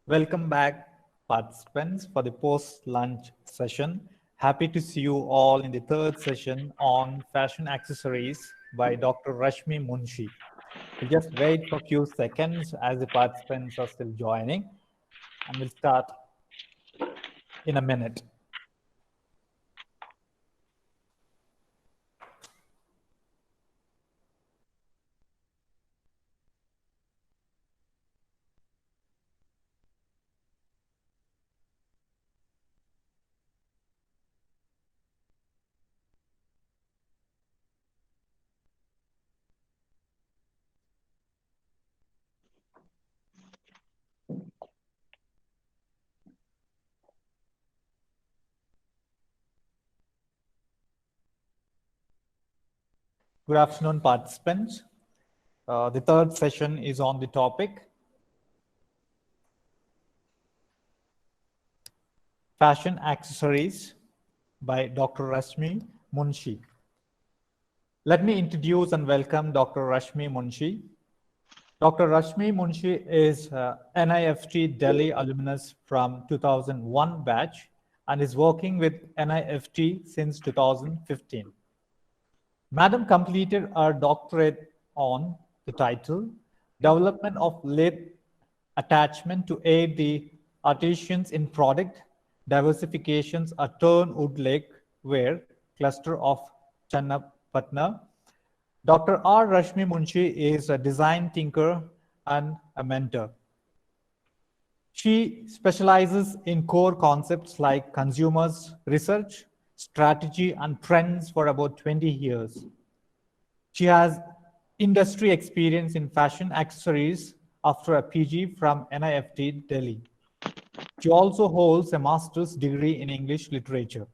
Welcome back, participants, for the post-lunch session. Happy to see you all in the third session on fashion accessories by Dr. Rashmi Munshi. We'll just wait for a few seconds as the participants are still joining, and we'll start in a minute. Good afternoon, participants. The third session is on the topic Fashion Accessories by Dr. Rashmi Munshi. Let me introduce and welcome Dr. Rashmi Munshi. Dr. Rashmi Munshi is NIFT Delhi alumnus from 2001 batch and is working with NIFT since 2015. Madam completed her doctorate on the title Development of Lead Attachment to Aid the Artisans in Product Diversifications at Turnwood Lake Ware cluster of Channapatna. Dr. R. Rashmi Munshi is a design thinker and a mentor. She specializes in core concepts like consumers research, strategy, and trends for about 20 years. She has industry experience in fashion accessories after a PG from NIFT Delhi. She also holds a master's degree in English literature.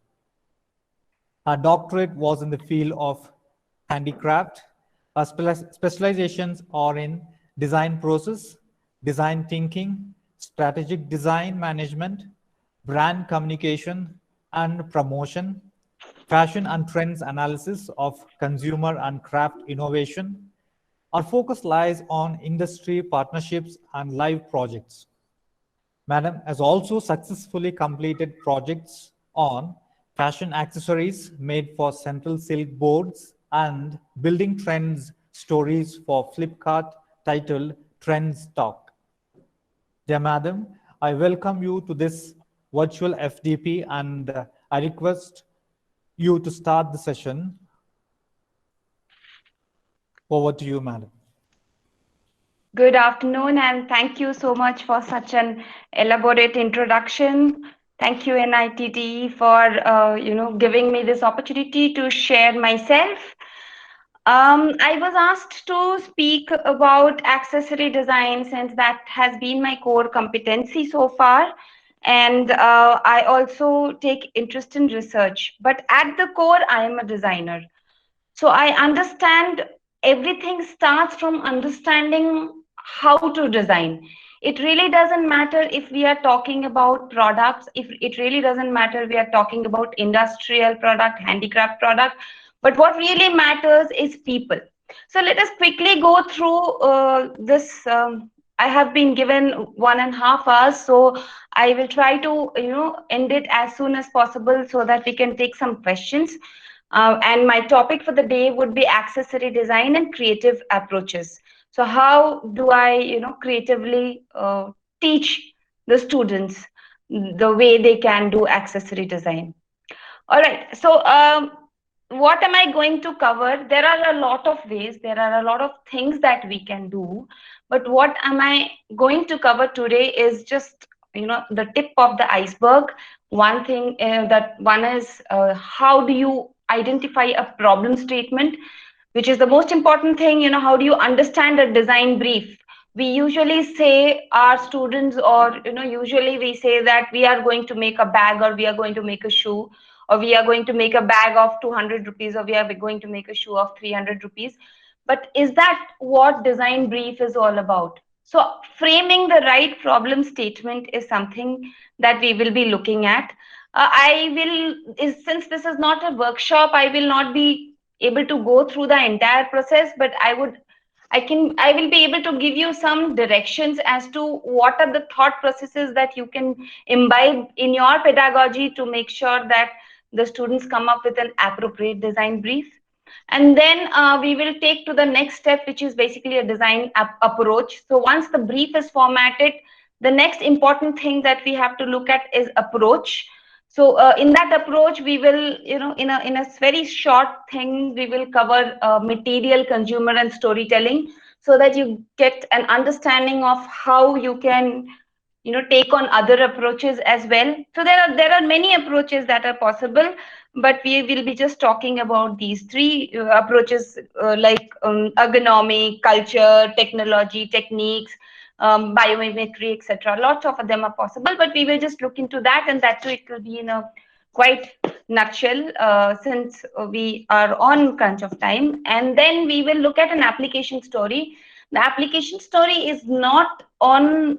Her doctorate was in the field of handicraft. Her specializations are in design process, design thinking, strategic design management, brand communication and promotion, fashion and trends analysis of consumer and craft innovation. Our focus lies on industry partnerships and live projects. Madam has also successfully completed projects on fashion accessories made for Central Silk boards and building trends stories for Flipkart titled Trends Talk. Dear Madam, I welcome you to this virtual FDP and I request you to start the session. Over to you, Madam. Good afternoon, and thank you so much for such an elaborate introduction. Thank you, NITT, for giving me this opportunity to share myself. I was asked to speak about accessory design since that has been my core competency so far. And I also take interest in research. But at the core, I am a designer. So I understand everything starts from understanding how to design. It really doesn't matter if we are talking about products, if it really doesn't matter we are talking about industrial product, handicraft product, but what really matters is people. So let us quickly go through this. I have been given 1.5 hours, so I will try to end it as soon as possible so that we can take some questions. And my topic for the day would be accessory design and creative approaches. So how do I, creatively teach the students the way they can do accessory design? All right. So what am I going to cover? There are a lot of ways. There are a lot of things that we can do. But what am I going to cover today is just, the tip of the iceberg. One thing that one is how do you identify a problem statement, which is the most important thing. How do you understand a design brief? We usually say our students, or usually we say that we are going to make a bag, or we are going to make a shoe, or we are going to make a bag of 200 rupees, or we are going to make a shoe of 300 rupees. But is that what design brief is all about? So framing the right problem statement is something that we will be looking at. Since this is not a workshop, I will not be able to go through the entire process, but I would I will be able to give you some directions as to what are the thought processes that you can imbibe in your pedagogy to make sure that the students come up with an appropriate design brief. And then we will take to the next step, which is basically a design approach. So once the brief is formatted, the next important thing that we have to look at is approach. So in that approach, we will, in a very short thing, we will cover material, consumer, and storytelling, so that you get an understanding of how you can, take on other approaches as well. So there are many approaches that are possible, but we will be just talking about these three approaches, like ergonomy, culture, technology, techniques, biomimicry, etc. Lots of them are possible, but we will just look into that, and that too it will be in a quite nutshell, since we are on crunch of time. And then we will look at an application story. The application story is not on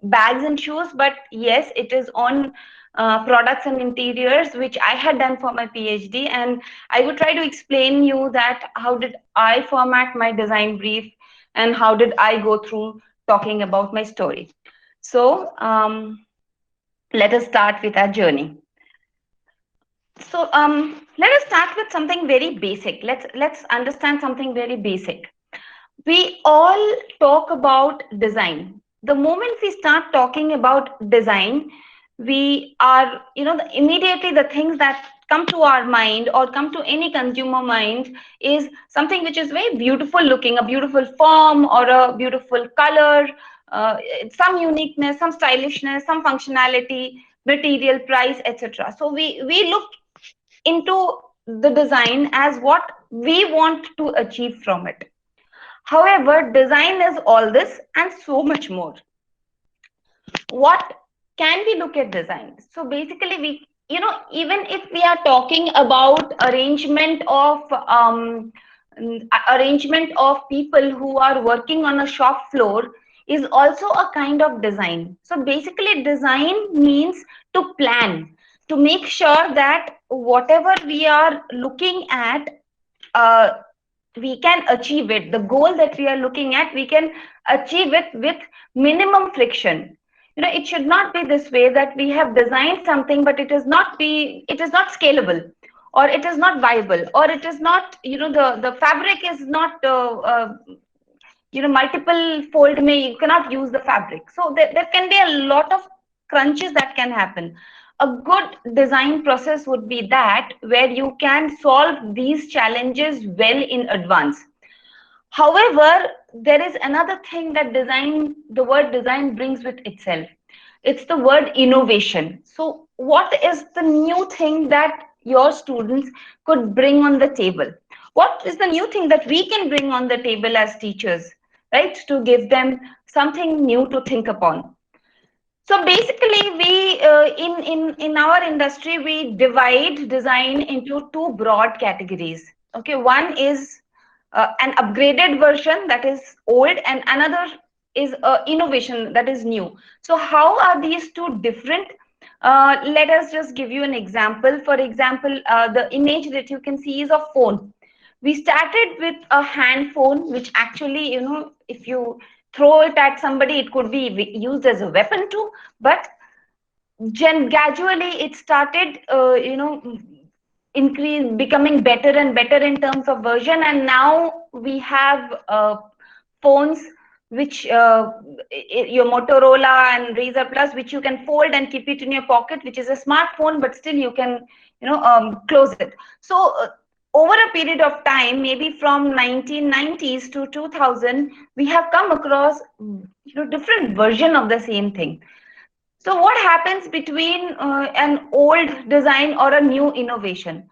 bags and shoes, but yes, it is on products and interiors, which I had done for my PhD. And I would try to explain you that how did I format my design brief and how did I go through talking about my story. So let us start with our journey. So let us start with something very basic. Let's understand something very basic. We all talk about design. The moment we start talking about design, we are, immediately the things that come to our mind or come to any consumer mind is something which is very beautiful looking, a beautiful form or a beautiful color, some uniqueness, some stylishness, some functionality, material, price, etc. So we look into the design as what we want to achieve from it. However, design is all this and so much more. What can we look at design? So basically, even if we are talking about arrangement of people who are working on a shop floor is also a kind of design. So basically, design means to plan, to make sure that whatever we are looking at, uh, we can achieve it. The goal that we are looking at, we can achieve it with minimum friction. It should not be this way that we have designed something, but it is not scalable, or it is not viable, or it is not, the fabric is not multiple fold may you cannot use the fabric. So there can be a lot of crunches that can happen. A good design process would be that where you can solve these challenges well in advance. However, there is another thing that the word design brings with itself. It's the word innovation. So what is the new thing that your students could bring on the table? What is the new thing that we can bring on the table as teachers, right? To give them something new to think upon. So basically, we in our industry, we divide design into two broad categories. Okay, one is an upgraded version, that is old, and another is innovation, that is new. So how are these two different? Let us just give you an example. For example, the image that you can see is a phone. We started with a hand phone, which actually, if you throw it at somebody, it could be used as a weapon too. But gradually, it started, becoming better and better in terms of version. And now we have phones which your Motorola and Razr Plus, which you can fold and keep it in your pocket, which is a smartphone, but still you can, close it. So over a period of time, maybe from 1990s to 2000, we have come across, different version of the same thing. So what happens between an old design or a new innovation?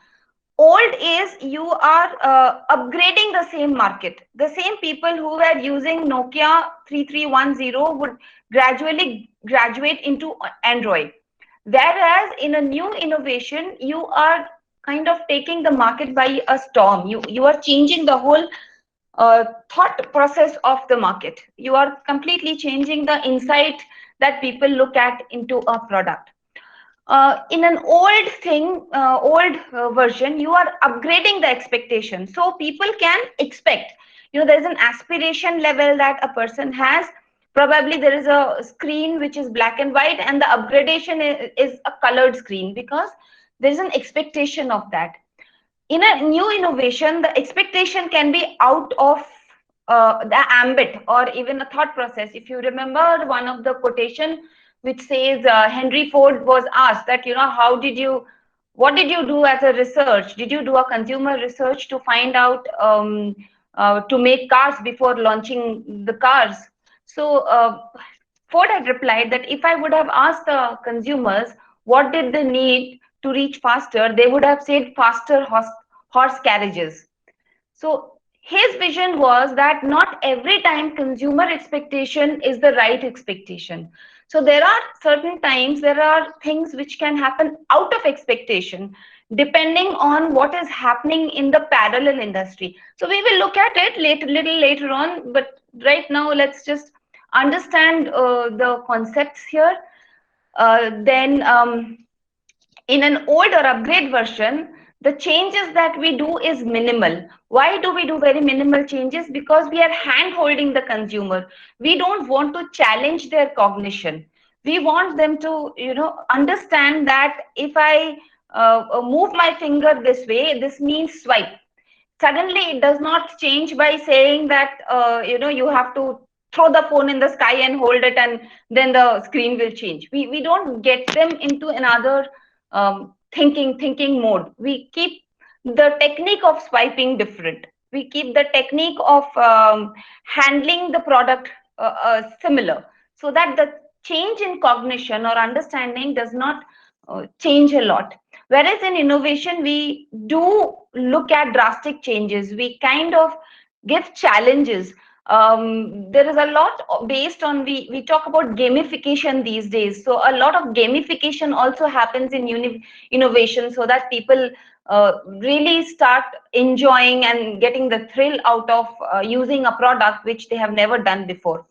Old is you are upgrading the same market. The same people who were using Nokia 3310 would gradually graduate into Android. Whereas in a new innovation, you are kind of taking the market by a storm. You are changing the whole thought process of the market. You are completely changing the insight that people look at into a product. In an old version, you are upgrading the expectation. So people can expect. there's an aspiration level that a person has. Probably there is a screen which is black and white, and the upgradation is a colored screen, because there is an expectation of that. In a new innovation, the expectation can be out of the ambit or even a thought process. If you remember one of the quotation which says, Henry Ford was asked that, what did you do as a research? Did you do a consumer research to find out, to make cars before launching the cars? So Ford had replied that if I would have asked the consumers what did they need to reach faster, they would have said faster horse carriages. So his vision was that not every time consumer expectation is the right expectation. So there are certain times, there are things which can happen out of expectation depending on what is happening in the parallel industry. So we will look at it little later on, but right now let's just understand the concepts here. Then in an old or upgrade version, the changes that we do is minimal. Why do we do very minimal changes? Because we are hand holding the consumer. We don't want to challenge their cognition. We want them to, understand that if I move my finger this way, this means swipe. Suddenly it does not change by saying that you have to throw the phone in the sky and hold it, and then the screen will change. We don't get them into another thinking mode. We keep the technique of swiping different. We keep the technique of handling the product similar, so that the change in cognition or understanding does not change a lot. Whereas in innovation, we do look at drastic changes. We kind of give challenges. There is a lot based on, we talk about gamification these days. So a lot of gamification also happens in innovation, so that people really start enjoying and getting the thrill out of using a product which they have never done before.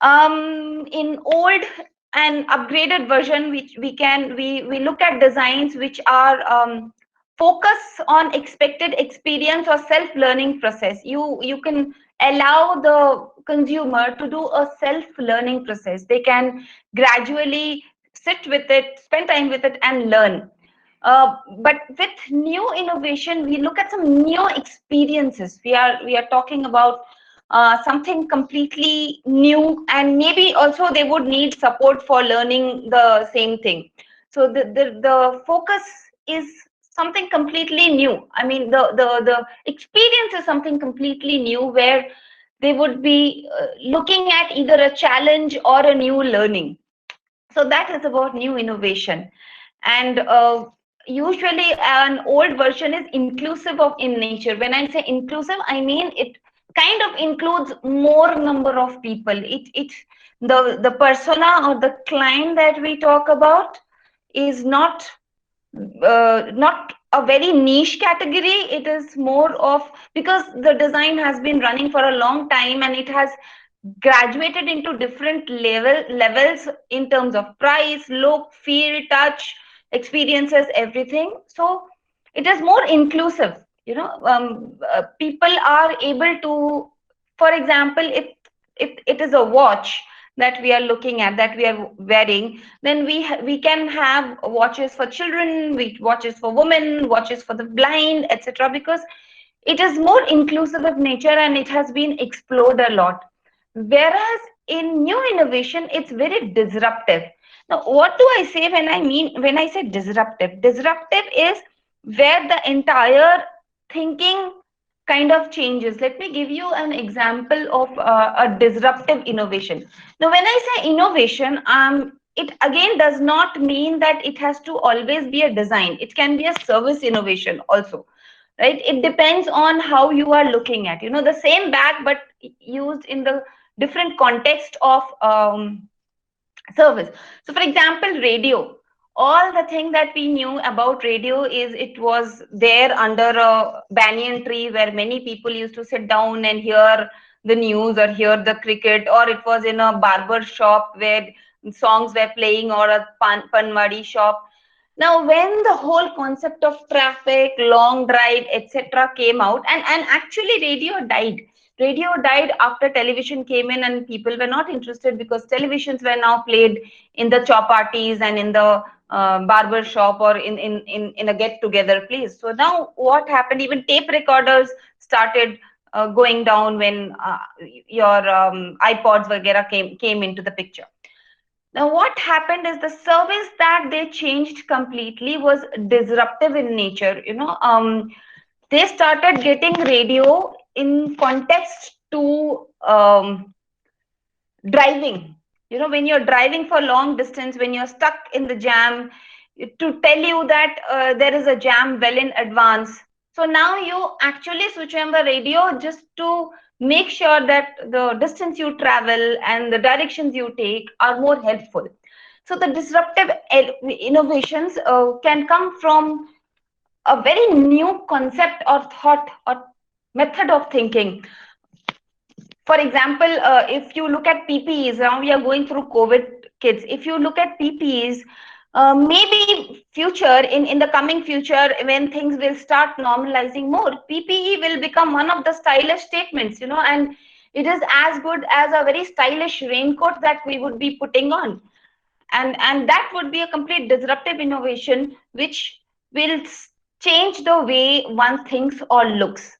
In old and upgraded version, which we look at designs which are focus on expected experience or self-learning process. You can allow the consumer to do a self-learning process. They can gradually sit with it, spend time with it, and learn. But with new innovation, we look at some new experiences. We are talking about something completely new, and maybe also they would need support for learning the same thing. So the focus is something completely new. I mean, the experience is something completely new, where they would be looking at either a challenge or a new learning. So that is about new innovation. And usually an old version is inclusive of in nature. When I say inclusive, I mean it kind of includes more number of people. The persona or the client that we talk about is not a very niche category. It is more of, because the design has been running for a long time, and it has graduated into different levels in terms of price, look, feel, touch, experiences, everything. So it is more inclusive. People are able to, for example, if it is a watch that we are looking at, that we are wearing, then we can have watches for children, watches for women, watches for the blind, etc., because it is more inclusive of nature, and it has been explored a lot. Whereas in new innovation, it's very disruptive. Now, what do I say when I say disruptive? Disruptive is where the entire thinking kind of changes. Let me give you an example of a disruptive innovation. Now, when I say innovation, it again does not mean that it has to always be a design. It can be a service innovation also, right? It depends on how you are looking at, the same bag, but used in the different context of service. So for example, radio. All the thing that we knew about radio is it was there under a banyan tree, where many people used to sit down and hear the news or hear the cricket, or it was in a barber shop where songs were playing, or a panwadi shop. Now, when the whole concept of traffic, long drive, etc. came out, and actually radio died after television came in, and people were not interested because televisions were now played in the chowpatis and in the barber shop or in a get together place. So now what happened, even tape recorders started going down when your iPods vagera came into the picture. Now, what happened is the service that they changed completely was disruptive in nature. They started getting radio in context to driving. When you're driving for long distance, when you're stuck in the jam, to tell you that there is a jam well in advance. So now you actually switch on the radio just to make sure that the distance you travel and the directions you take are more helpful. So the disruptive innovations can come from a very new concept or thought or method of thinking. For example, if you look at PPEs, now we are going through COVID, kids. If you look at PPEs, maybe in the coming future, when things will start normalizing more, PPE will become one of the stylish statements, and it is as good as a very stylish raincoat that we would be putting on. And that would be a complete disruptive innovation, which will change the way one thinks or looks.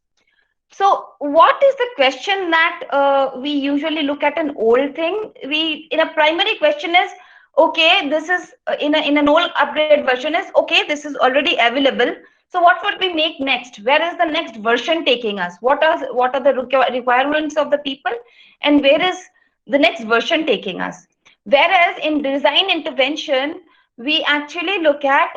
So, what is the question that we usually look at an old thing? We in a primary question is, okay, this is in an old upgrade version is okay, this is already available. So, what would we make next? Where is the next version taking us? What are the requirements of the people, and where is the next version taking us? Whereas in design intervention, we actually look at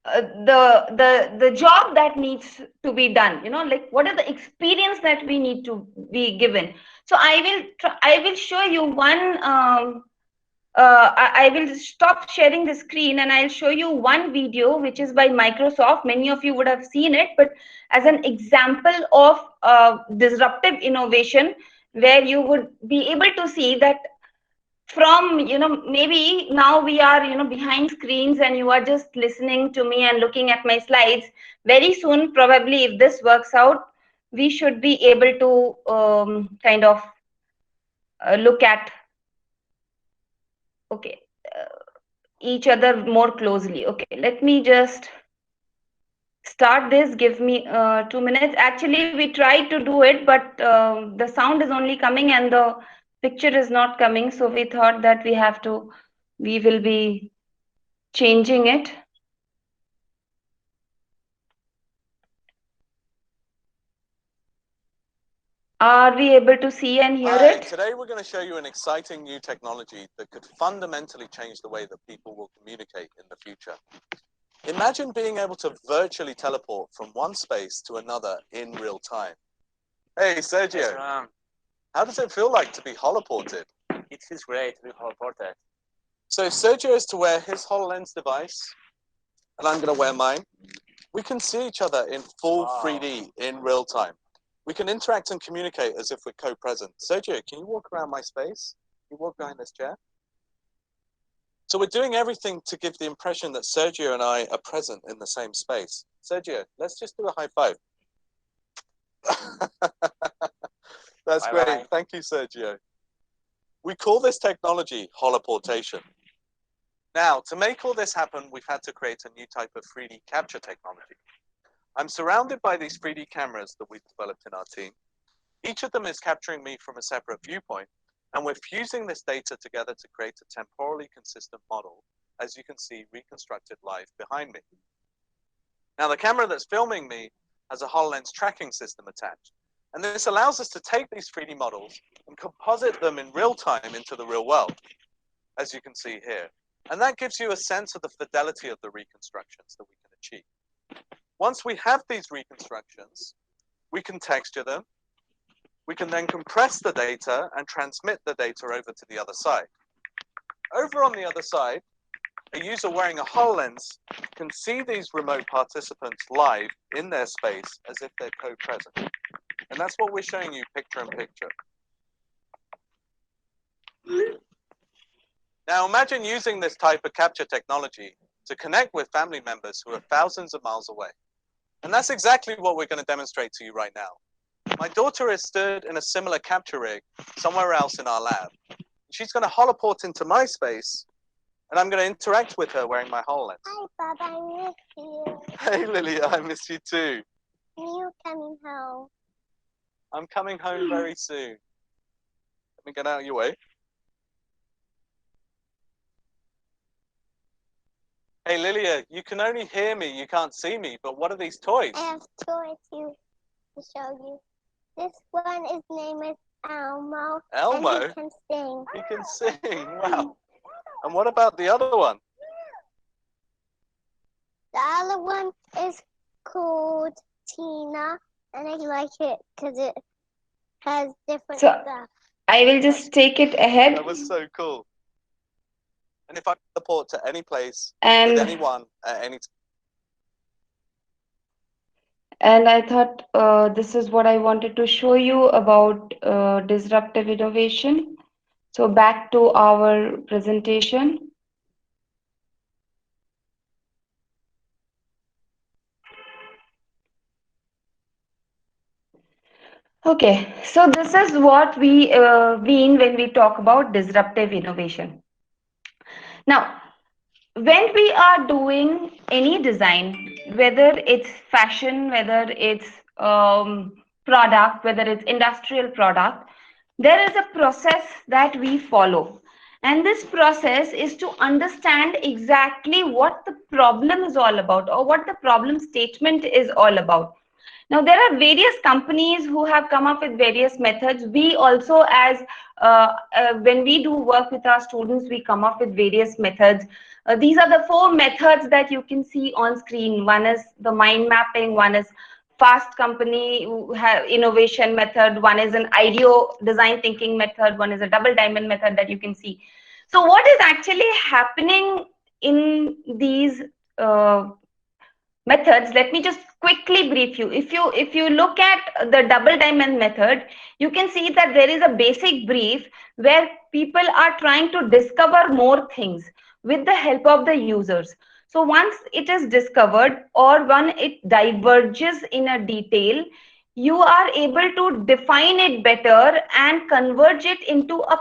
the job that needs to be done, like what is the experience that we need to be given. So I will show you one I will stop sharing the screen and I'll show you one video which is by Microsoft. Many of you would have seen it, but as an example of disruptive innovation, where you would be able to see that from maybe now we are behind screens and you are just listening to me and looking at my slides. Very soon, probably, if this works out, we should be able to kind of look at okay each other more closely. Okay, let me just start this. Give me 2 minutes. Actually, we tried to do it, but the sound is only coming and the picture is not coming, so we thought that we will be changing it. Are we able to see and hear it? Today we're going to show you an exciting new technology that could fundamentally change the way that people will communicate in the future. Imagine being able to virtually teleport from one space to another in real time. Hey, Sergio, how does it feel like to be holoported? It feels great to be holoported. So Sergio is to wear his HoloLens device, and I'm going to wear mine. We can see each other in full 3D in real time. We can interact and communicate as if we're co-present. Sergio, can you walk around my space? Can you walk behind this chair? So we're doing everything to give the impression that Sergio and I are present in the same space. Sergio, let's just do a high five. That's Bye-bye. great. Thank you, Sergio. We call this technology holoportation. Now, to make all this happen, we've had to create a new type of 3D capture technology. I'm surrounded by these 3D cameras that we've developed in our team. Each of them is capturing me from a separate viewpoint, and we're fusing this data together to create a temporally consistent model, as you can see reconstructed live behind me. Now, the camera that's filming me has a HoloLens tracking system attached, and this allows us to take these 3D models and composite them in real time into the real world, as you can see here. And that gives you a sense of the fidelity of the reconstructions that we can achieve. Once we have these reconstructions, we can texture them. We can then compress the data and transmit the data over to the other side. Over on the other side, a user wearing a HoloLens can see these remote participants live in their space as if they're co-present. And that's what we're showing you picture in picture. Now imagine using this type of capture technology to connect with family members who are thousands of miles away. And that's exactly what we're going to demonstrate to you right now. My daughter is stood in a similar capture rig somewhere else in our lab. She's going to holoport into my space, and I'm going to interact with her wearing my HoloLens. Hi, Bob, I miss you. Hey, Lilia, I miss you too. When are you coming home? I'm coming home very soon. Let me get out of your way. Hey, Lilia, you can only hear me, you can't see me, but what are these toys? I have toys to show you. This one is named Elmo. Elmo? And he can sing. He can sing, wow. And what about the other one? The other one is called Tina, and I like it because it has different So- stuff. I will just take it ahead. That was so cool. And if I report to any place, And with anyone, at any time. And I thought this is what I wanted to show you about disruptive innovation. So back to our presentation. Okay, so this is what we mean when we talk about disruptive innovation. Now, when we are doing any design, whether it's fashion, whether it's product, whether it's industrial product, there is a process that we follow. And this process is to understand exactly what the problem is all about, or what the problem statement is all about. Now, there are various companies who have come up with various methods. We also, when we do work with our students, we come up with various methods. These are the 4 methods that you can see on screen. One is the mind mapping, one is fast company innovation method, one is an IDEO design thinking method, one is a double diamond method that you can see. So what is actually happening in these methods? Let me just quickly brief you. If you look at the double diamond method, you can see that there is a basic brief where people are trying to discover more things with the help of the users. So once it is discovered, or when it diverges in a detail, you are able to define it better and converge it into a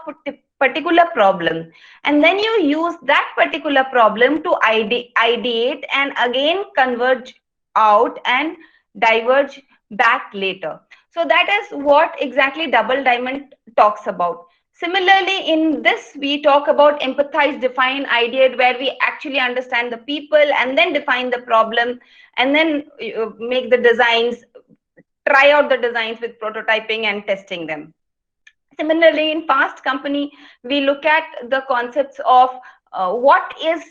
particular problem, and then you use that particular problem to ideate and again converge out and diverge back later. So that is what exactly double diamond talks about. Similarly, in this we talk about empathize, define, ideate, where we actually understand the people and then define the problem, and then make the designs, try out the designs with prototyping and testing them. Similarly, in fast company, we look at the concepts of what is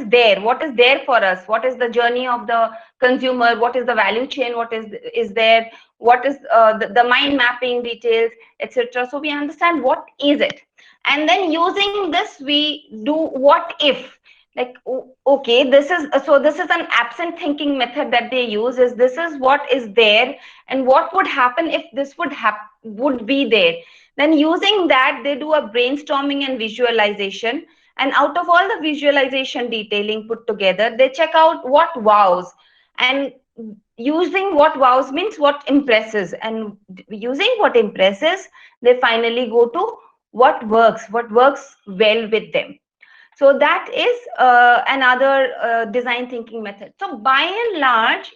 there for us, what is the journey of the consumer, what is the value chain, what is there, what is the mind mapping details, etc. So we understand what is it, and then using this we do what if. Like, okay, this is an absent thinking method that they use. Is this is what is there, and what would happen if this would be there. Then using that, they do a brainstorming and visualization, and out of all the visualization detailing put together, they check out what wows, and using what wows means what impresses, and using what impresses, they finally go to what works well with them. So that is another design thinking method. So by and large,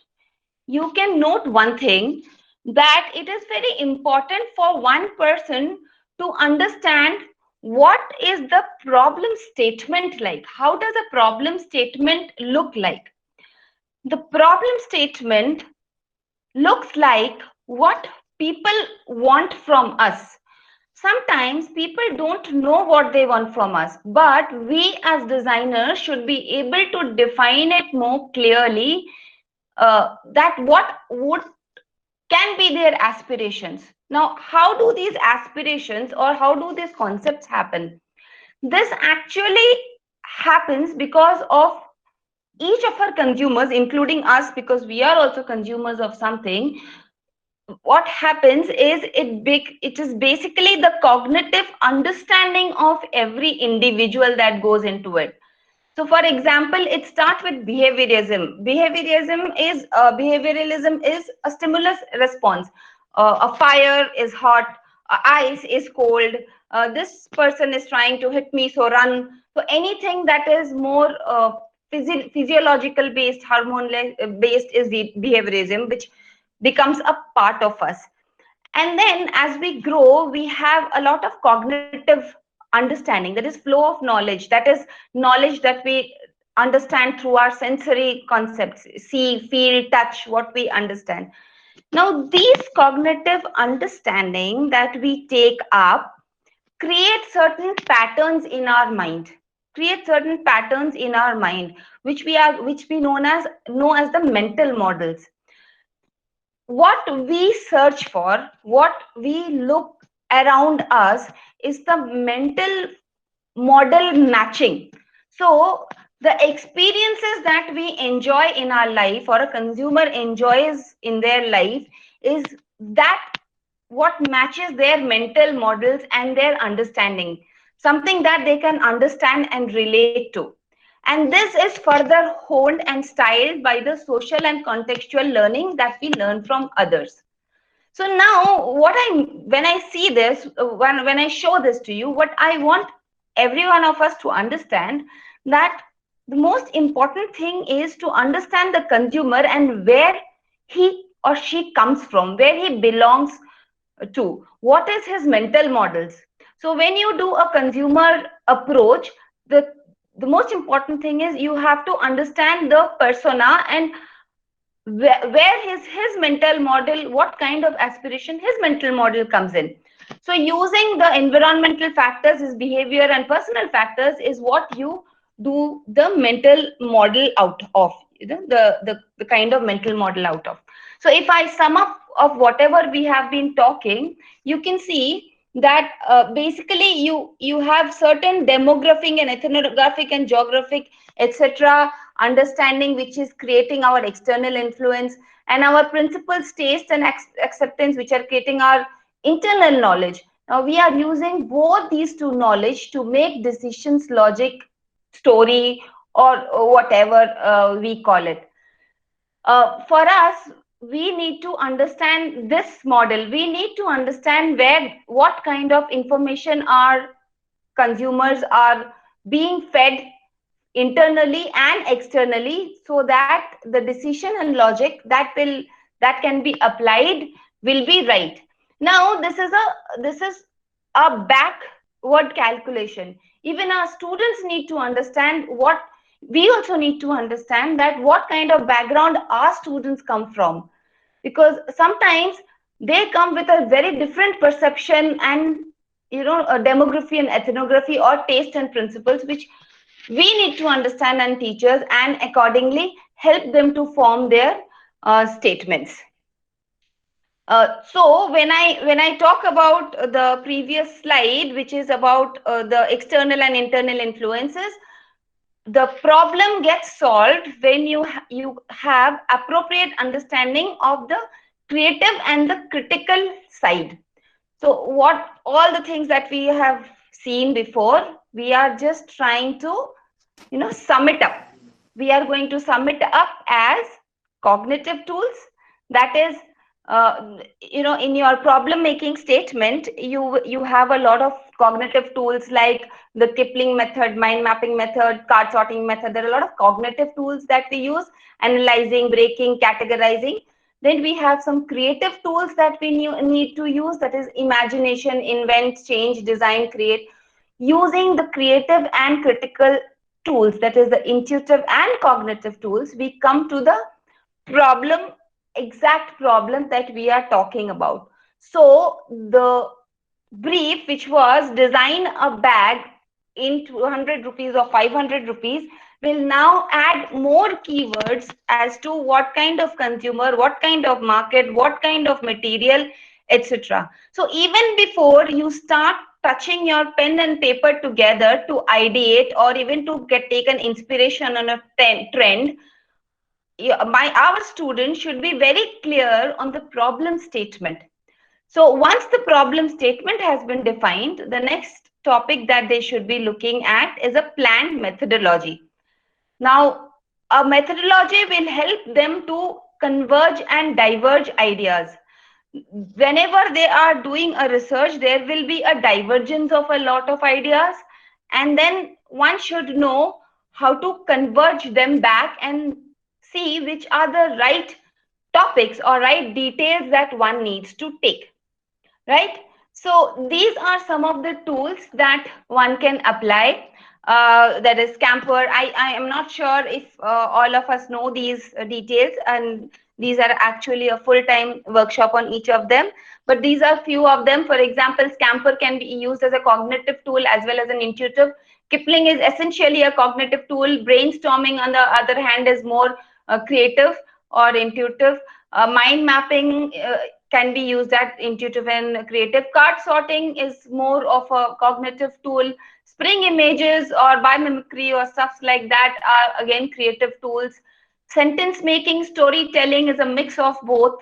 you can note one thing, that it is very important for one person to understand what is the problem statement like. How does a problem statement look like? The problem statement looks like what people want from us. Sometimes people don't know what they want from us, but we as designers should be able to define it more clearly, that what can be their aspirations. Now, how do these aspirations or how do these concepts happen? This actually happens because of each of our consumers, including us, because we are also consumers of something. what happens is it is basically the cognitive understanding of every individual that goes into it. So for example, it starts with behaviorism. Behavioralism is a stimulus response. A fire is hot, ice is cold, this person is trying to hit me, so run. So anything that is more physiological based, hormone based is the behaviorism, which becomes a part of us. And then as we grow, we have a lot of cognitive understanding, that is flow of knowledge, that is knowledge that we understand through our sensory concepts, see, feel, touch, what we understand. Now these cognitive understanding that we take up create certain patterns in our mind, which we know as the mental models. What we search for, what we look around us, is the mental model matching. So the experiences that we enjoy in our life, or a consumer enjoys in their life, is that what matches their mental models and their understanding, something that they can understand and relate to. And this is further honed and styled by the social and contextual learning that we learn from others. So now when I see this, when I show this to you, what I want every one of us to understand, that the most important thing is to understand the consumer and where he or she comes from, where he belongs to, what is his mental models. So when you do a consumer approach, the most important thing is you have to understand the persona, and where his mental model, what kind of aspiration his mental model comes in. So using the environmental factors, his behavior and personal factors, is what you do the mental model out of, the kind of mental model out of. So if I sum up of whatever we have been talking, you can see that basically you have certain demographic and ethnographic and geographic, etc., understanding, which is creating our external influence, and our principles, taste and acceptance, which are creating our internal knowledge. Now we are using both these two knowledge to make decisions, logic, story, or whatever we call it. For us, we need to understand this model. We need to understand what kind of information our consumers are being fed internally and externally, so that the decision and logic that can be applied will be right. Now this is a backward calculation. Even our students need to understand what we also need to understand, that what kind of background our students come from, because sometimes they come with a very different perception and a demography and ethnography or taste and principles, which we need to understand and teachers, and accordingly help them to form their statements. So when I talk about the previous slide, which is about the external and internal influences, the problem gets solved when you have appropriate understanding of the creative and the critical side. So what all the things that we have seen before, we are just trying to sum it up. We are going to sum it up as cognitive tools. That is, in your problem making statement, you have a lot of cognitive tools like the Kipling method, mind mapping method, card sorting method. There are a lot of cognitive tools that we use: analyzing, breaking, categorizing. Then we have some creative tools that we need to use, that is imagination, invent, change, design, create. Using the creative and critical tools, that is the intuitive and cognitive tools, we come to the exact problem that we are talking about. So the brief, which was design a bag in 200 rupees or 500 rupees, will now add more keywords as to what kind of consumer, what kind of market, what kind of material, etc. So even before you start touching your pen and paper together to ideate, or even to take an inspiration on a trend, our students should be very clear on the problem statement. So once the problem statement has been defined, the next topic that they should be looking at is a planned methodology. Now, a methodology will help them to converge and diverge ideas. Whenever they are doing a research, there will be a divergence of a lot of ideas, and then one should know how to converge them back and see which are the right topics or right details that one needs to take, right? So these are some of the tools that one can apply. That is Camper. I am not sure if all of us know these details, and these are actually a full-time workshop on each of them, but these are few of them. For example, Camper can be used as a cognitive tool as well as an intuitive. Kipling is essentially a cognitive tool. Brainstorming, on the other hand, is more creative or intuitive. Mind mapping can be used at intuitive and creative. Card sorting is more of a cognitive tool. Spring images or biomimicry or stuff like that are again creative tools. Sentence making, storytelling is a mix of both.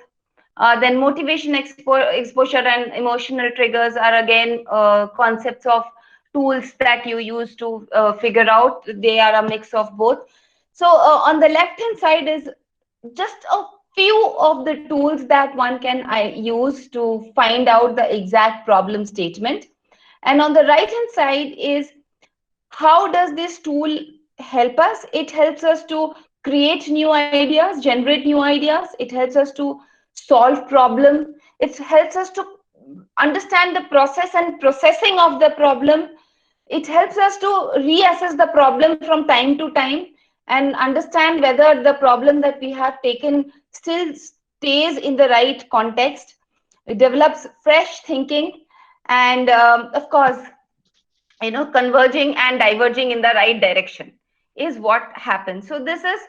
Then motivation, exposure, and emotional triggers are again concepts of tools that you use to figure out. They are a mix of both. So on the left hand side is just a few of the tools that one can use to find out the exact problem statement. And on the right hand side is how does this tool help us? It helps us to create new ideas, generate new ideas. It helps us to solve problems. It helps us to understand the process and processing of the problem. It helps us to reassess the problem from time to time and understand whether the problem that we have taken still stays in the right context. It develops fresh thinking, and of course, converging and diverging in the right direction is what happens. So this is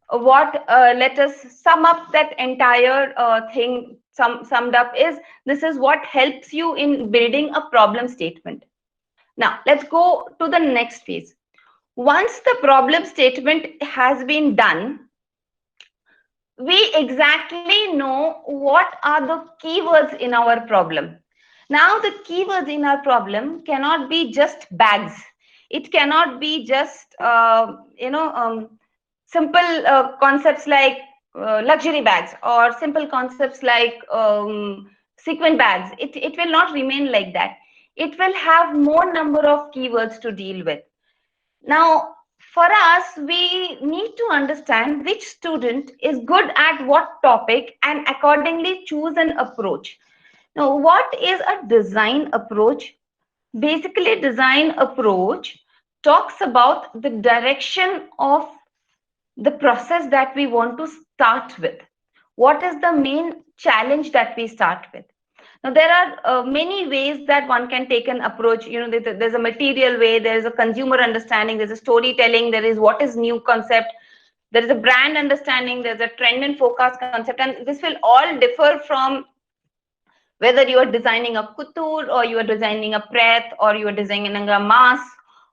what let us sum up that entire thing. Summed up is, this is what helps you in building a problem statement. Now let's go to the next phase. Once the problem statement has been done, we exactly know what are the keywords in our problem. Now the keywords in our problem cannot be just bags. It cannot be just simple concepts like luxury bags, or simple concepts like sequin bags. It will not remain like that. It will have more number of keywords to deal with. Now, for us, we need to understand which student is good at what topic and accordingly choose an approach. Now, what is a design approach? Basically, design approach talks about the direction of the process that we want to start with. What is the main challenge that we start with? Now, there are many ways that one can take an approach. There's a material way, there's a consumer understanding, there's a storytelling, there is what is new concept, there is a brand understanding, there's a trend and forecast concept, and this will all differ from whether you are designing a couture, or you are designing a preth, or you are designing a mask,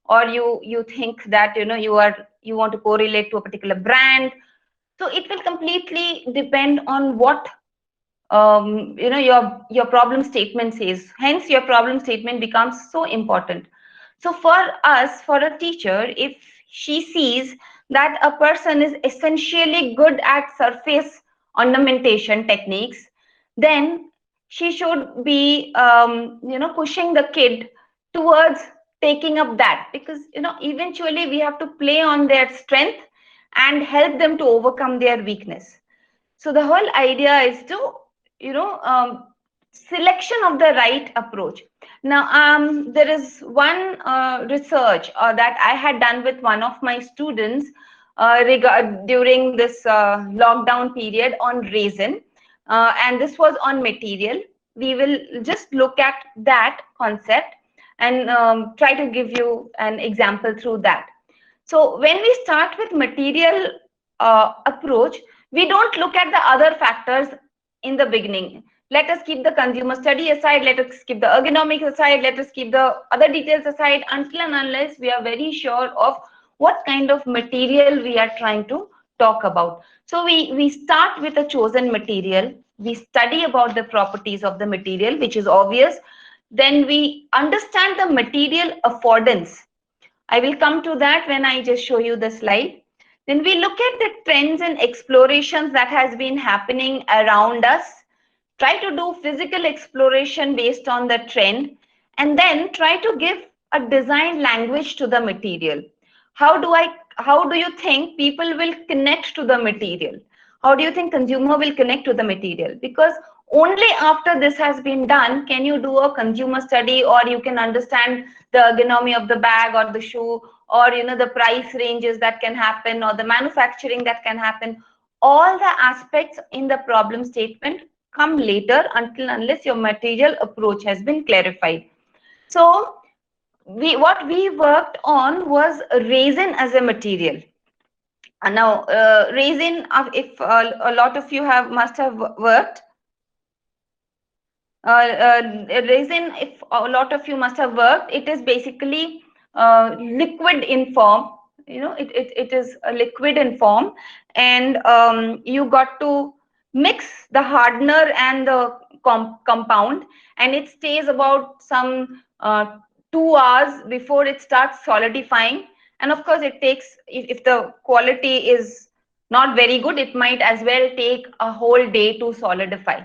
or you think that you want to correlate to a particular brand. So it will completely depend on what your problem statement says. Hence your problem statement becomes so important. So for us, for a teacher, if she sees that a person is essentially good at surface ornamentation techniques, then she should be pushing the kid towards taking up that, because eventually we have to play on their strength and help them to overcome their weakness. So the whole idea is to selection of the right approach. Now there is one research that I had done with one of my students during this lockdown period on resin, and this was on material. We will just look at that concept and try to give you an example through that. So when we start with material approach, we don't look at the other factors in the beginning. Let us keep the consumer study aside, let us keep the ergonomics aside, let us keep the other details aside, until and unless we are very sure of what kind of material we are trying to talk about. So we start with a chosen material. We study about the properties of the material, which is obvious. Then we understand the material affordance. I will come to that when I just show you the slide. Then we look at the trends and explorations that has been happening around us, try to do physical exploration based on the trend, and then try to give a design language to the material. How do you think people will connect to the material? How do you think consumer will connect to the material? Because only after this has been done can you do a consumer study, or you can understand the ergonomy of the bag or the shoe, or the price ranges that can happen, or the manufacturing that can happen. All the aspects in the problem statement come later, unless your material approach has been clarified. So what we worked on was resin as a material. And now resin, if a lot of you must have worked, resin, if a lot of you must have worked, it is basically liquid in form. It is a liquid in form, and you got to mix the hardener and the compound, and it stays about some 2 hours before it starts solidifying. And of course it takes, if the quality is not very good, it might as well take a whole day to solidify.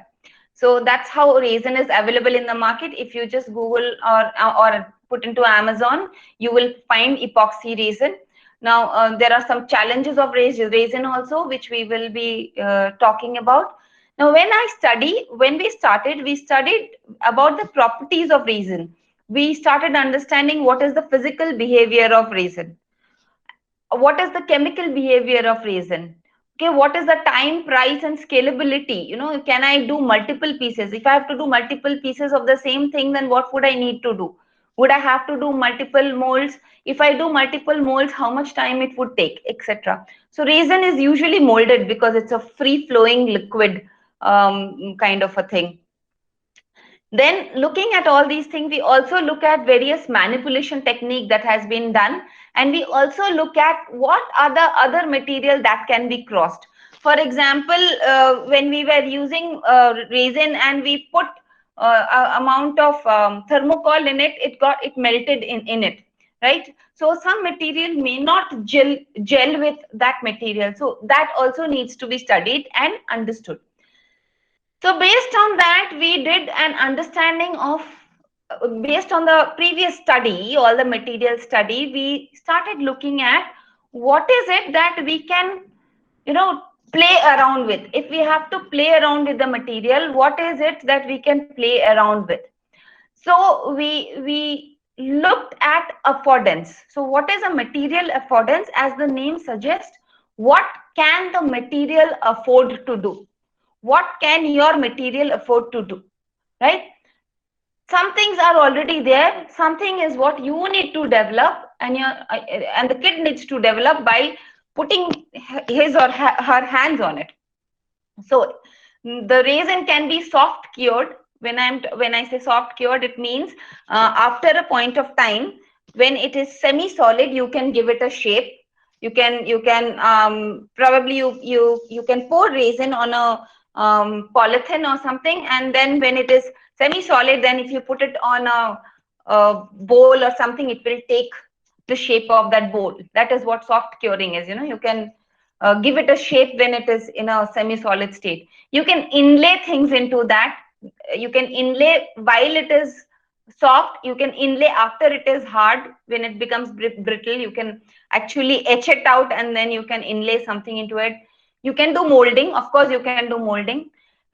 So that's how resin is available in the market. If you just Google or put into Amazon, you will find epoxy resin. Now there are some challenges of resin also, which we will be talking about. Now when we studied about the properties of resin. We started understanding what is the physical behavior of resin, what is the chemical behavior of resin. Okay, what is the time, price, and scalability? Can I do multiple pieces? If I have to do multiple pieces of the same thing, then what would I need to do? Would I have to do multiple molds? If I do multiple molds, how much time it would take, etc. So resin is usually molded because it's a free-flowing liquid kind of a thing. Then looking at all these things, we also look at various manipulation technique that has been done, and we also look at what are the other material that can be crossed. For example, when we were using resin and we put amount of thermocol in it, it melted in it, right? So some material may not gel with that material, so that also needs to be studied and understood. So based on that, we did an understanding of, based on the previous study, all the material study, we started looking at what is it that we can, play around with. If we have to play around with the material, what is it that we can play around with? So we looked at affordance. So what is a material affordance? As the name suggests, what can the material afford to do? What can your material afford to do, right? Some things are already there. Something is what you need to develop, and the kid needs to develop by putting his or her hands on it. So the resin can be soft cured. When I say soft cured, it means after a point of time, when it is semi-solid, you can give it a shape. You can probably you can pour resin on a polythene or something, and then when it is semi-solid, then if you put it on a bowl or something, it will take the shape of that bowl. That is what soft curing is. You can give it a shape when it is in a semi-solid state. You can inlay things into that. You can inlay while it is soft. You can inlay after it is hard. When it becomes brittle, you can actually etch it out, and then you can inlay something into it. You can do molding. Of course, you can do molding.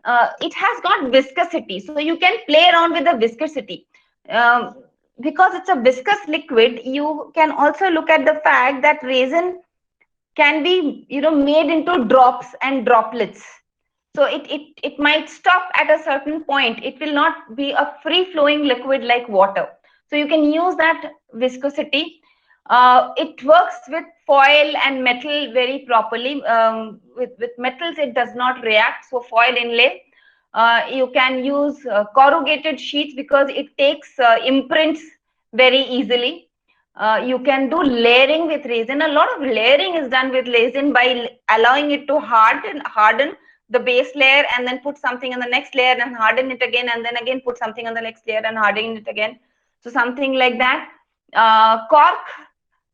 It has got viscosity, so you can play around with the viscosity. Because it's a viscous liquid, you can also look at the fact that resin can be made into drops and droplets. So it might stop at a certain point. It will not be a free flowing liquid like water. So you can use that viscosity. It works with foil and metal very properly. With metals, it does not react. So foil inlay. You can use corrugated sheets because it takes imprints very easily. You can do layering with resin. A lot of layering is done with resin by allowing it to harden the base layer and then put something on the next layer and harden it again, and then again put something on the next layer and harden it again. So something like that. Cork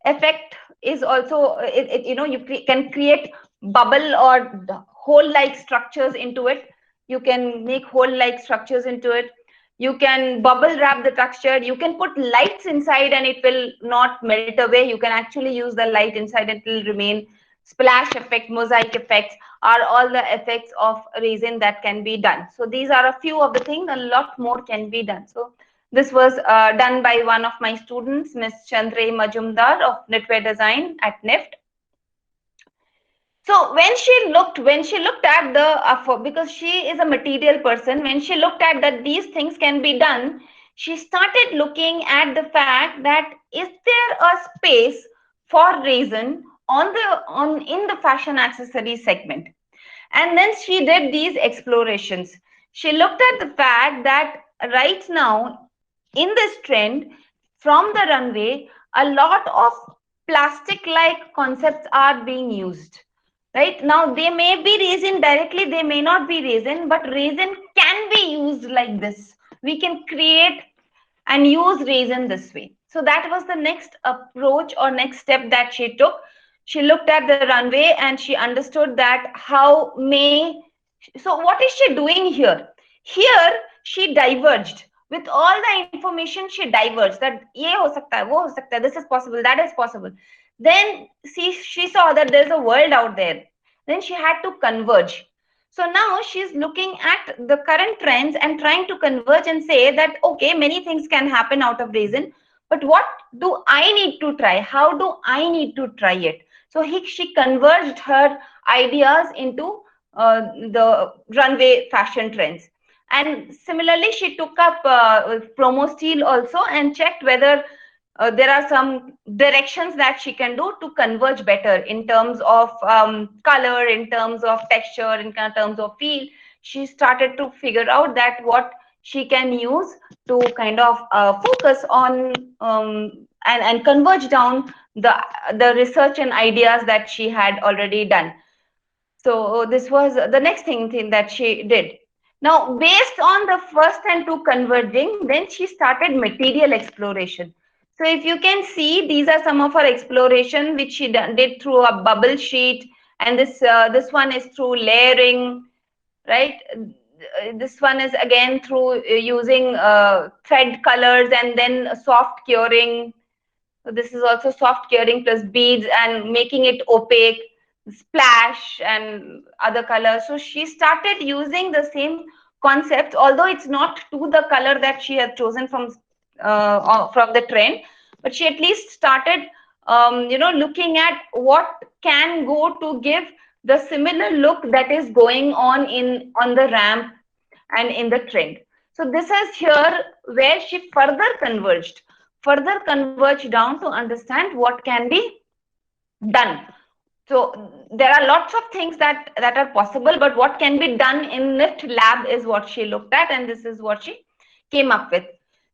effect is also, you can create bubble or hole-like structures into it. You can make hole-like structures into it. You can bubble wrap the texture. You can put lights inside and it will not melt away. You can actually use the light inside and it will remain. Splash effect, mosaic effects are all the effects of resin that can be done. So these are a few of the things. A lot more can be done. So this was done by one of my students, Ms. Chandre Majumdar of Knitwear Design at NIFT. So when she looked at the, because she is a material person, when she looked at that these things can be done, she started looking at the fact that is there a space for resin in the fashion accessory segment. And then she did these explorations. She looked at the fact that right now in this trend from the runway, a lot of plastic-like concepts are being used. Right now, they may be resin directly, they may not be resin, but resin can be used like this. We can create and use resin this way. So that was the next approach or next step that she took. She looked at the runway and she understood that so what is she doing here? Here she diverged. With all the information, she diverged that ye ho sakta hai, wo ho sakta hai, this is possible, that is possible. Then she saw that there's a world out there. Then she had to converge. So now she's looking at the current trends and trying to converge and say that, okay, many things can happen out of resin, but what do I need to try? How do I need to try it? So she converged her ideas into the runway fashion trends. And similarly, she took up promo steel also and checked whether there are some directions that she can do to converge better in terms of color, in terms of texture, in terms of feel. She started to figure out that what she can use to kind of focus on and converge down the research and ideas that she had already done. So this was the next thing that she did. Now, based on the first and two converging, then she started material exploration. So if you can see, these are some of her exploration which she did through a bubble sheet, and this one is through layering, right? This one is again through using thread colors and then soft curing. So this is also soft curing plus beads and making it opaque, splash and other colors. So she started using the same concept, although it's not to the color that she had chosen from the trend, but she at least started looking at what can go to give the similar look that is going on the ramp and in the trend. So this is here where she further converged down to understand what can be done. So there are lots of things that are possible, but what can be done in NIFT lab is what she looked at, and this is what she came up with.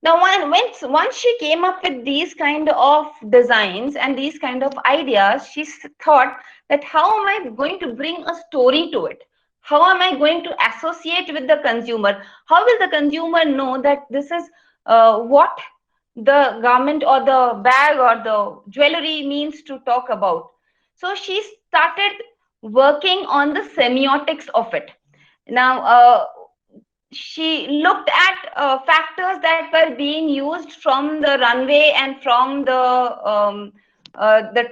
Now, once she came up with these kind of designs and these kind of ideas, she thought that how am I going to bring a story to it? How am I going to associate with the consumer? How will the consumer know that this is what the garment or the bag or the jewelry means to talk about? So she started working on the semiotics of it. Now, she looked at factors that were being used from the runway and from the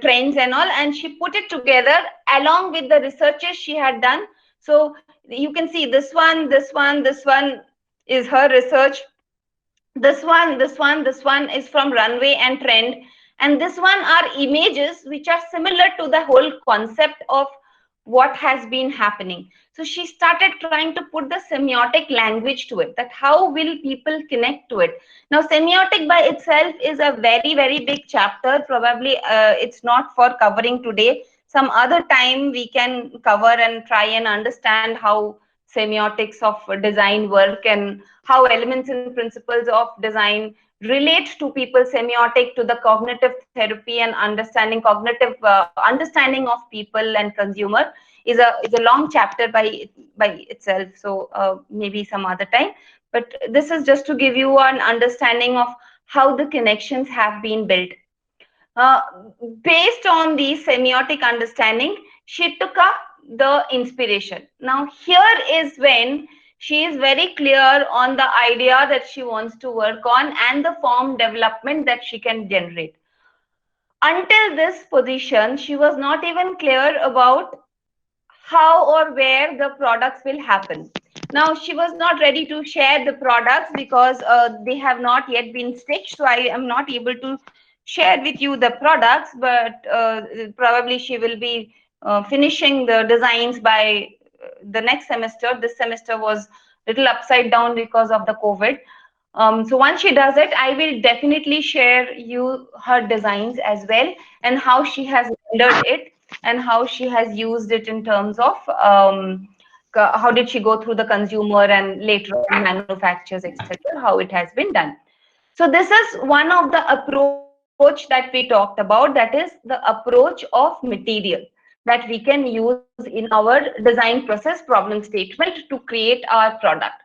trends and all, and she put it together along with the researches she had done. So you can see this one is her research. This one is from runway and trend, and this one are images which are similar to the whole concept of what has been happening. So she started trying to put the semiotic language to it, that how will people connect to it. Now, semiotic by itself is a very, very big chapter. Probably it's not for covering today. Some other time we can cover and try and understand how semiotics of design work and how elements and principles of design relate to people, semiotic to the cognitive therapy and understanding cognitive understanding of people and consumer is a long chapter by itself. So maybe some other time. But this is just to give you an understanding of how the connections have been built. Uh, Based on the semiotic understanding, she took up the inspiration. Now, here is when she is very clear on the idea that she wants to work on and the form development that she can generate. Until this position, she was not even clear about how or where the products will happen. Now, she was not ready to share the products because they have not yet been stitched. So I am not able to share with you the products, but probably she will be finishing the designs by the next semester. This semester was a little upside down because of the COVID. So once she does it, I will definitely share you her designs as well and how she has rendered it and how she has used it in terms of how did she go through the consumer and later on manufacturers, etc., how it has been done. So this is one of the approach that we talked about, that is the approach of material that we can use in our design process problem statement to create our product.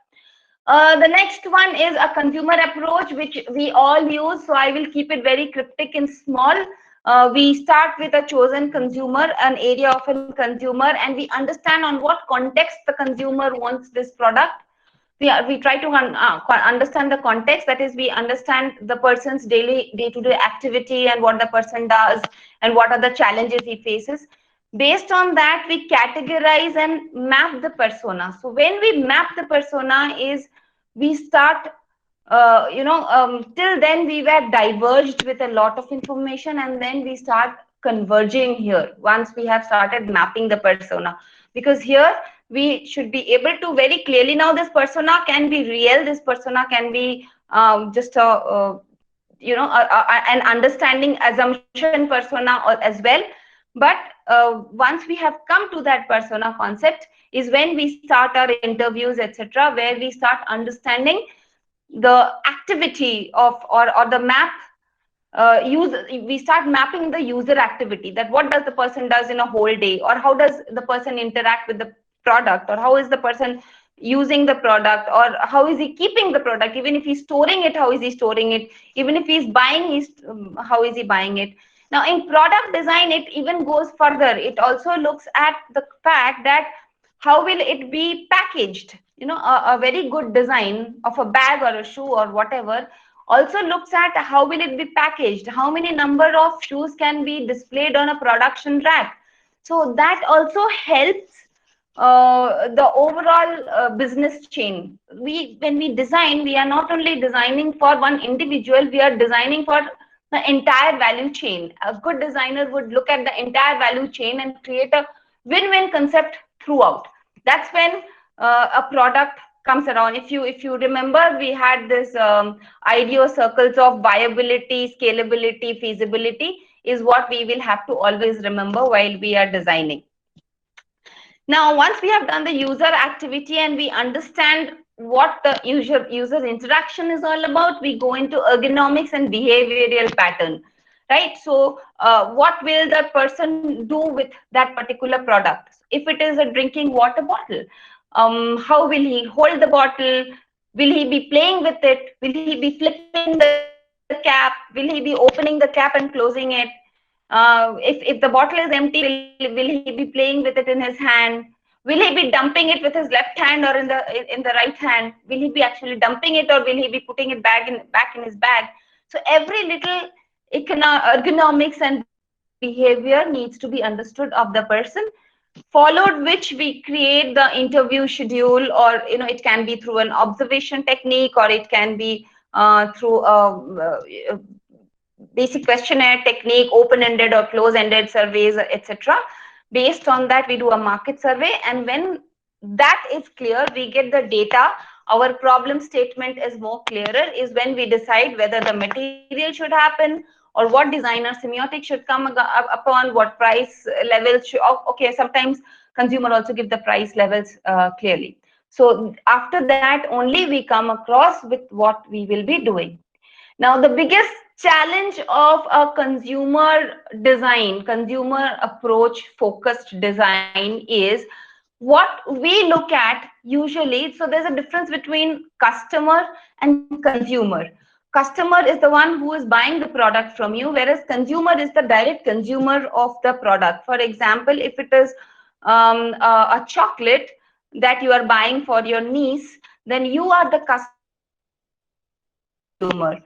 The next one is a consumer approach, which we all use. So I will keep it very cryptic and small. We start with a chosen consumer, an area of a consumer, and we understand on what context the consumer wants this product. We try to understand the context, that is, we understand the person's day-to-day activity and what the person does and what are the challenges he faces. Based on that, we categorize and map the persona. So when we map the persona is we start till then we were diverged with a lot of information, and then we start converging here once we have started mapping the persona, because here we should be able to very clearly, now this persona can be real, this persona can be just a an understanding assumption persona as well. But once we have come to that persona concept is when we start our interviews, etc., where we start understanding the activity of or the map we start mapping the user activity, that what does the person does in a whole day, or how does the person interact with the product, or how is the person using the product, or how is he keeping the product, even if he's storing it, how is he storing it, even if he's buying, how is he buying it. Now in product design, it even goes further. It also looks at the fact that how will it be packaged. A very good design of a bag or a shoe or whatever also looks at how will it be packaged, how many number of shoes can be displayed on a production rack. So that also helps the overall business chain. When we design, we are not only designing for one individual, we are designing for the entire value chain. A good designer would look at the entire value chain and create a win-win concept throughout. That's when a product comes around. If you remember, we had this idea circles of viability, scalability, feasibility is what we will have to always remember while we are designing. Now, once we have done the user activity and we understand what the user interaction is all about, we go into ergonomics and behavioral pattern, right? So what will the person do with that particular product? If it is a drinking water bottle, how will he hold the bottle? Will he be playing with it? Will he be flipping the cap? Will he be opening the cap and closing it? If the bottle is empty, will he be playing with it in his hand? Will he be dumping it with his left hand or in the right hand? Will he be actually dumping it, or will he be putting it back in his bag? So every little ergonomics and behavior needs to be understood of the person, followed which we create the interview schedule, or it can be through an observation technique, or it can be through a basic questionnaire technique, open-ended or close-ended surveys, etc. Based on that, we do a market survey, and when that is clear, we get the data, our problem statement is more clearer, is when we decide whether the material should happen, or what designer semiotic should come upon, what price levels should, okay, sometimes consumer also give the price levels clearly. So after that only we come across with what we will be doing. Now, the biggest challenge of a consumer design, consumer approach focused design is what we look at usually. So there's a difference between customer and consumer. Customer is the one who is buying the product from you, whereas consumer is the direct consumer of the product. For example, if it is a chocolate that you are buying for your niece, then you are the consumer.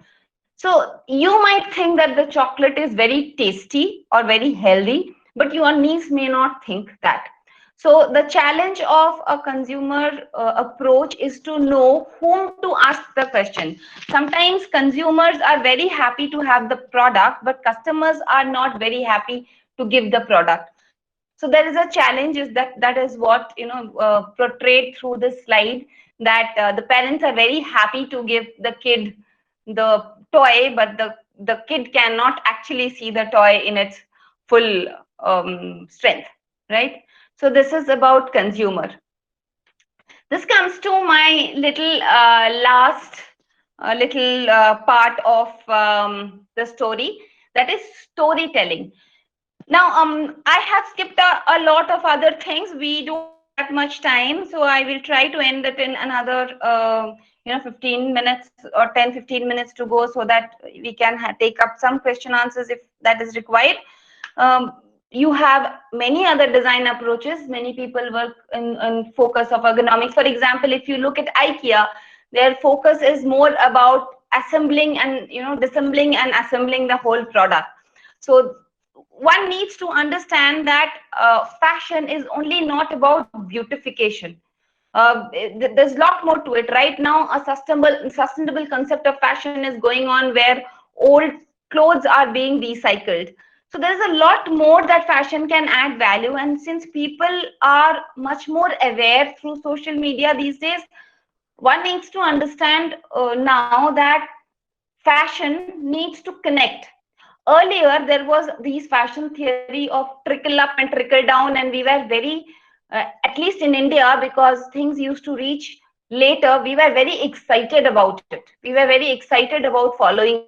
So you might think that the chocolate is very tasty or very healthy, but your niece may not think that. So the challenge of a consumer approach is to know whom to ask the question. Sometimes consumers are very happy to have the product, but customers are not very happy to give the product. So there is a challenge, is that is what portrayed through this slide, that the parents are very happy to give the kid the toy, but the kid cannot actually see the toy in its full strength, right? So this is about consumer. This comes to my little last little part of the story, that is storytelling. Now, I have skipped a lot of other things. We don't have that much time, so I will try to end it in another 15 minutes or 10-15 minutes to go, so that we can take up some question answers if that is required. You have many other design approaches. Many people work in focus of ergonomics. For example, if you look at IKEA, their focus is more about assembling and disassembling and assembling the whole product. So one needs to understand that fashion is only not about beautification. There's a lot more to it. Right now, a sustainable concept of fashion is going on, where old clothes are being recycled. So there's a lot more that fashion can add value. And since people are much more aware through social media these days, one needs to understand now that fashion needs to connect. Earlier, there was these fashion theory of trickle up and trickle down, and we were very, at least in India, because things used to reach later, we were very excited about it. We were very excited about following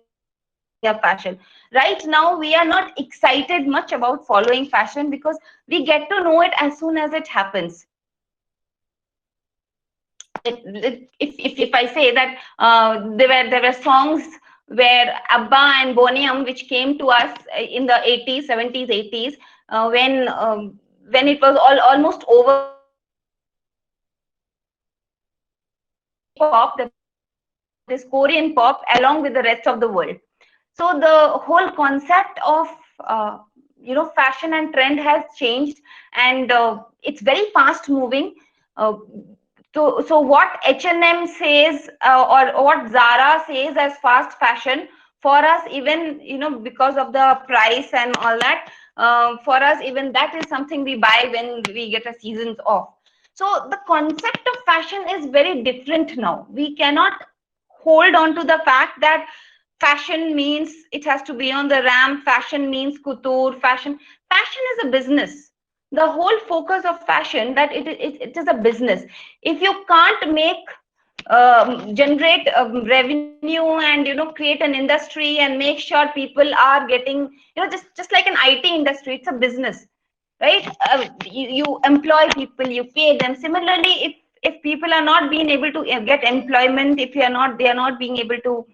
a fashion. Right now, we are not excited much about following fashion, because we get to know it as soon as it happens. If I say that there were songs where ABBA and Boneyam, which came to us in the 80s, 70s, 80s, when it was almost over, pop, this Korean pop, along with the rest of the world. So the whole concept of fashion and trend has changed, and it's very fast moving. So what H&M says or what Zara says as fast fashion, for us, even because of the price and all that, for us, even that is something we buy when we get a seasons off. So the concept of fashion is very different now. We cannot hold on to the fact that fashion means it has to be on the ramp. Fashion means couture. Fashion is a business. The whole focus of fashion, that it is a business. If you can't generate revenue and create an industry and make sure people are getting, just like an IT industry, it's a business, right? You employ people, you pay them. Similarly, if people are not being able to get employment, if they are not being able to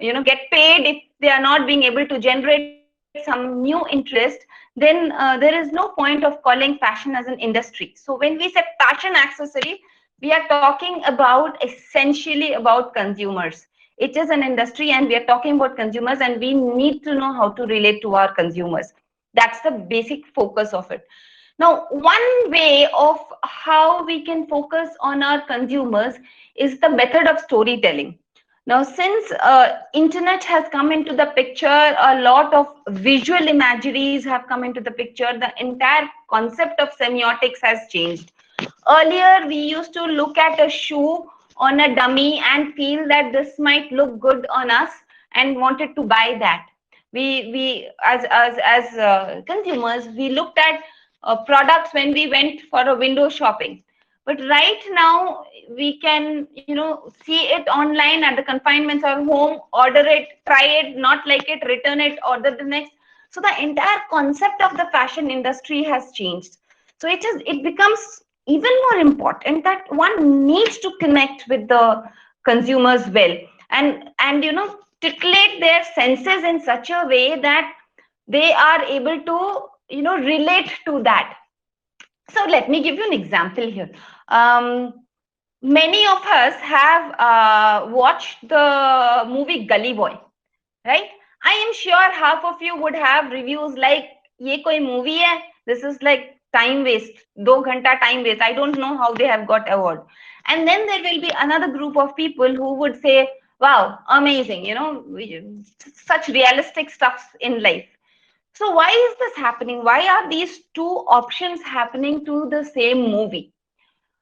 get paid, if they are not being able to generate some new interest, then there is no point of calling fashion as an industry. So when we say fashion accessory, we are talking about essentially about consumers. It is an industry, and we are talking about consumers, and we need to know how to relate to our consumers. That's the basic focus of it. Now, one way of how we can focus on our consumers is the method of storytelling. Now, since internet has come into the picture, a lot of visual imageries have come into the picture. The entire concept of semiotics has changed. Earlier, we used to look at a shoe on a dummy and feel that this might look good on us and wanted to buy that. We as consumers, we looked at products when we went for a window shopping. But right now, we can, see it online at the confinements or home, order it, try it, not like it, return it, order the next. So the entire concept of the fashion industry has changed. So it becomes even more important that one needs to connect with the consumers well, and titillate their senses in such a way that they are able to, relate to that. So let me give you an example here. Many of us have watched the movie Gully Boy, right? I am sure half of you would have reviews like, "Ye koi movie hai? This is like time waste, 2 ghanta time waste. I don't know how they have got award." And then there will be another group of people who would say, "Wow, amazing! Such realistic stuff in life." So why is this happening? Why are these two options happening to the same movie?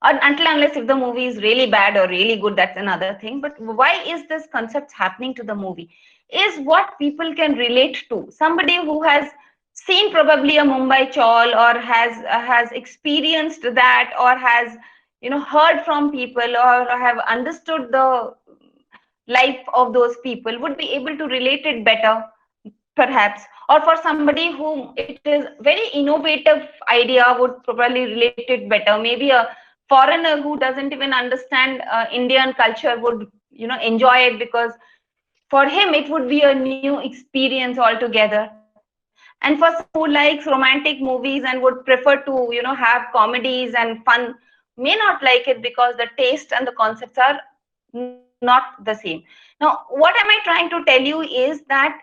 Until unless if the movie is really bad or really good, that's another thing. But why is this concept happening to the movie? Is what people can relate to. Somebody who has seen probably a Mumbai Chawl, or has experienced that, or has heard from people, or have understood the life of those people, would be able to relate it better, perhaps. Or for somebody whom it is very innovative idea, would probably relate it better. Maybe a foreigner who doesn't even understand Indian culture would enjoy it, because for him it would be a new experience altogether. And for someone who likes romantic movies and would prefer to have comedies and fun, may not like it, because the taste and the concepts are not the same. Now, what am I trying to tell you is that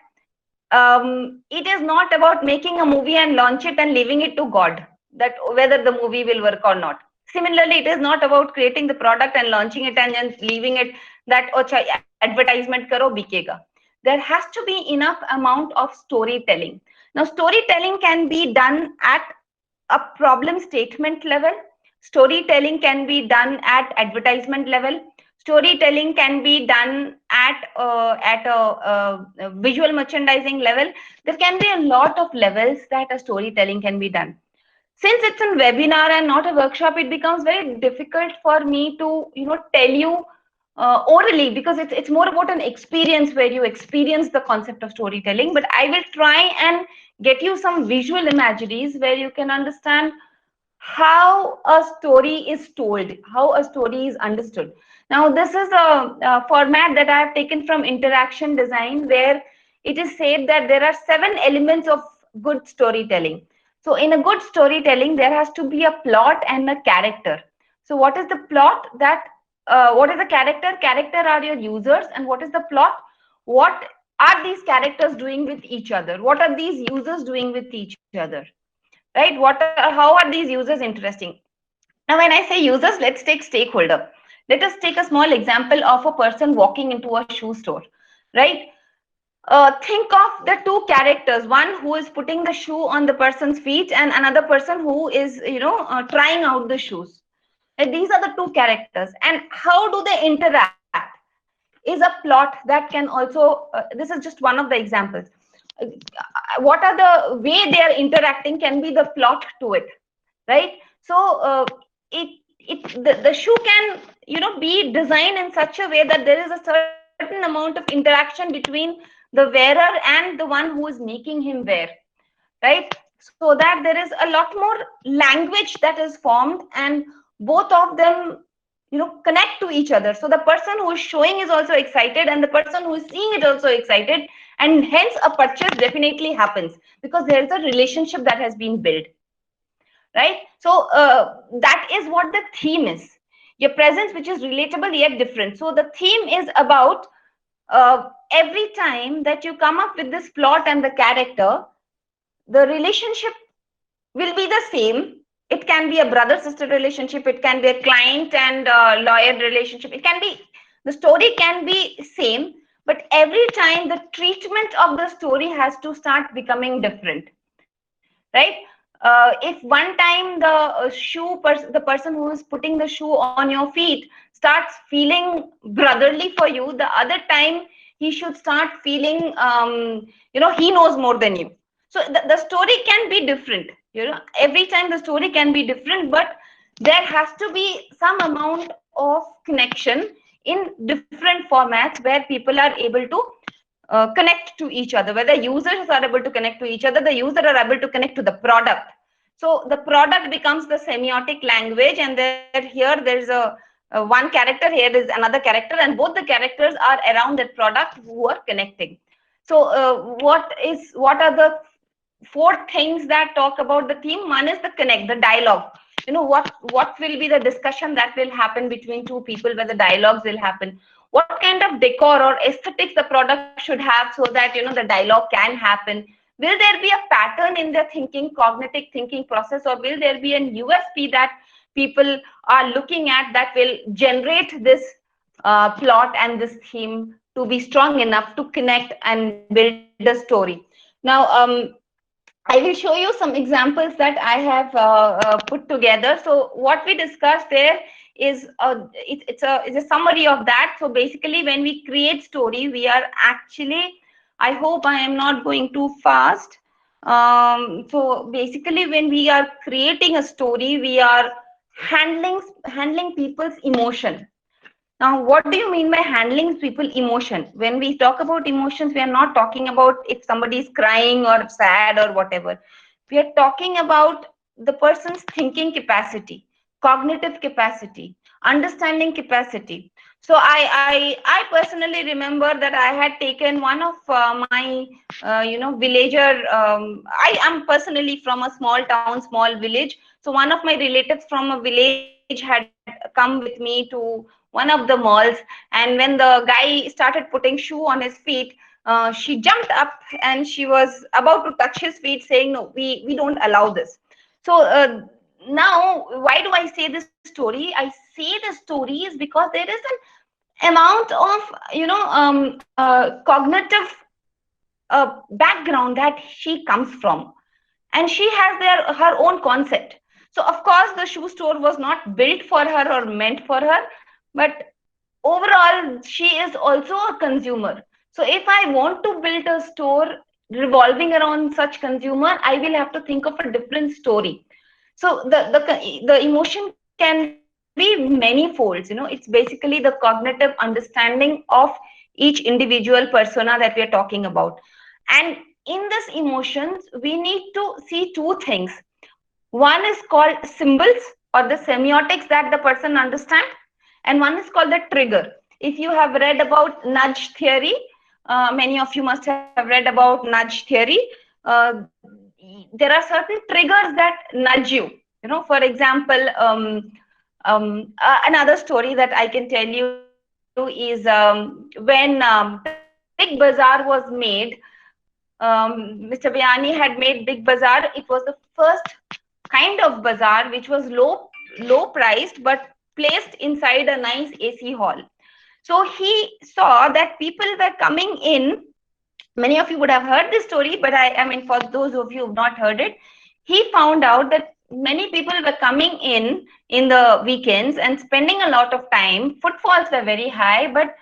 it is not about making a movie and launch it and leaving it to God, that whether the movie will work or not. Similarly, it is not about creating the product and launching it and then leaving it that advertisement karo bikega. There has to be enough amount of storytelling. Now, storytelling can be done at a problem statement level. Storytelling can be done at advertisement level. Storytelling can be done at a visual merchandising level. There can be a lot of levels that a storytelling can be done. Since it's a webinar and not a workshop, it becomes very difficult for me to tell you orally, because it's more about an experience where you experience the concept of storytelling. But I will try and get you some visual imageries where you can understand how a story is told, how a story is understood. Now, this is a format that I have taken from interaction design, where it is said that there are 7 elements of good storytelling. So in a good storytelling, there has to be a plot and a character. So what is the plot? What is the character? Character are your users. And what is the plot? What are these characters doing with each other? What are these users doing with each other? Right? How are these users interesting? Now, when I say users, let's take stakeholder. Let us take a small example of a person walking into a shoe store, right? Think of the two characters, one who is putting the shoe on the person's feet, and another person who is, trying out the shoes. And these are the two characters. And how do they interact? Is a plot that can also, this is just one of the examples. What are the way they are interacting can be the plot to it, right? So the shoe can be designed in such a way that there is a certain amount of interaction between the wearer and the one who is making him wear, right? So that there is a lot more language that is formed, and both of them connect to each other. So the person who is showing is also excited, and the person who is seeing it also excited, and hence a purchase definitely happens, because there is a relationship that has been built, right? So that is what the theme is, your presence, which is relatable yet different. So the theme is about every time that you come up with this plot and the character, the relationship will be the same. It can be a brother-sister relationship, it can be a client and lawyer relationship, it can be, the story can be same, but every time the treatment of the story has to start becoming different, right? If one time the person who is putting the shoe on your feet starts feeling brotherly for you, the other time he should start feeling he knows more than you. So the story can be different, every time the story can be different, but there has to be some amount of connection in different formats where people are able to connect to each other, whether users are able to connect to each other, the user are able to connect to the product. So the product becomes the semiotic language, and here there's a one character, here is another character, and both the characters are around that product who are connecting. So what are the four things that talk about the theme? One is the connect, the dialogue. What will be the discussion that will happen between two people, where the dialogues will happen. What kind of decor or aesthetics the product should have so that the dialogue can happen. Will there be a pattern in their thinking, cognitive thinking process, or will there be an USP that people are looking at that will generate this plot and this theme to be strong enough to connect and build a story. Now, I will show you some examples that I have put together. So what we discussed there is it's a summary of that. So basically, when we create story, we are actually, I hope I am not going too fast. So basically, when we are creating a story, we are handling people's emotion. Now, what do you mean by handling people emotion? When we talk about emotions, we are not talking about if somebody is crying or sad or whatever. We are talking about the person's thinking capacity, cognitive capacity, understanding capacity. So I personally remember that I had taken one of my villager. I am personally from a small town, small village. So one of my relatives from a village had come with me to one of the malls, and when the guy started putting shoe on his feet, she jumped up and she was about to touch his feet, saying, no, we don't allow this. So now, why do I say this story? I say the story is because there is an amount of cognitive background that she comes from, and she has her own concept. So of course the shoe store was not built for her or meant for her, but overall she is also a consumer. So if I want to build a store revolving around such consumer, I will have to think of a different story. So the emotion can be many folds. It's basically the cognitive understanding of each individual persona that we are talking about. And in this emotions, we need to see two things. One is called symbols or the semiotics that the person understands, and one is called the trigger. If you have read about nudge theory, many of you must have read about nudge theory. Uh, there are certain triggers that nudge you. For example, another story that I can tell you is when Big Bazaar was made. Mr. Bayani had made Big Bazaar. It was the first kind of bazaar which was low priced but placed inside a nice AC hall. So he saw that people were coming in. Many of you would have heard this story, but I mean, for those of you who have not heard it, he found out that many people were coming in the weekends and spending a lot of time. Footfalls were very high, but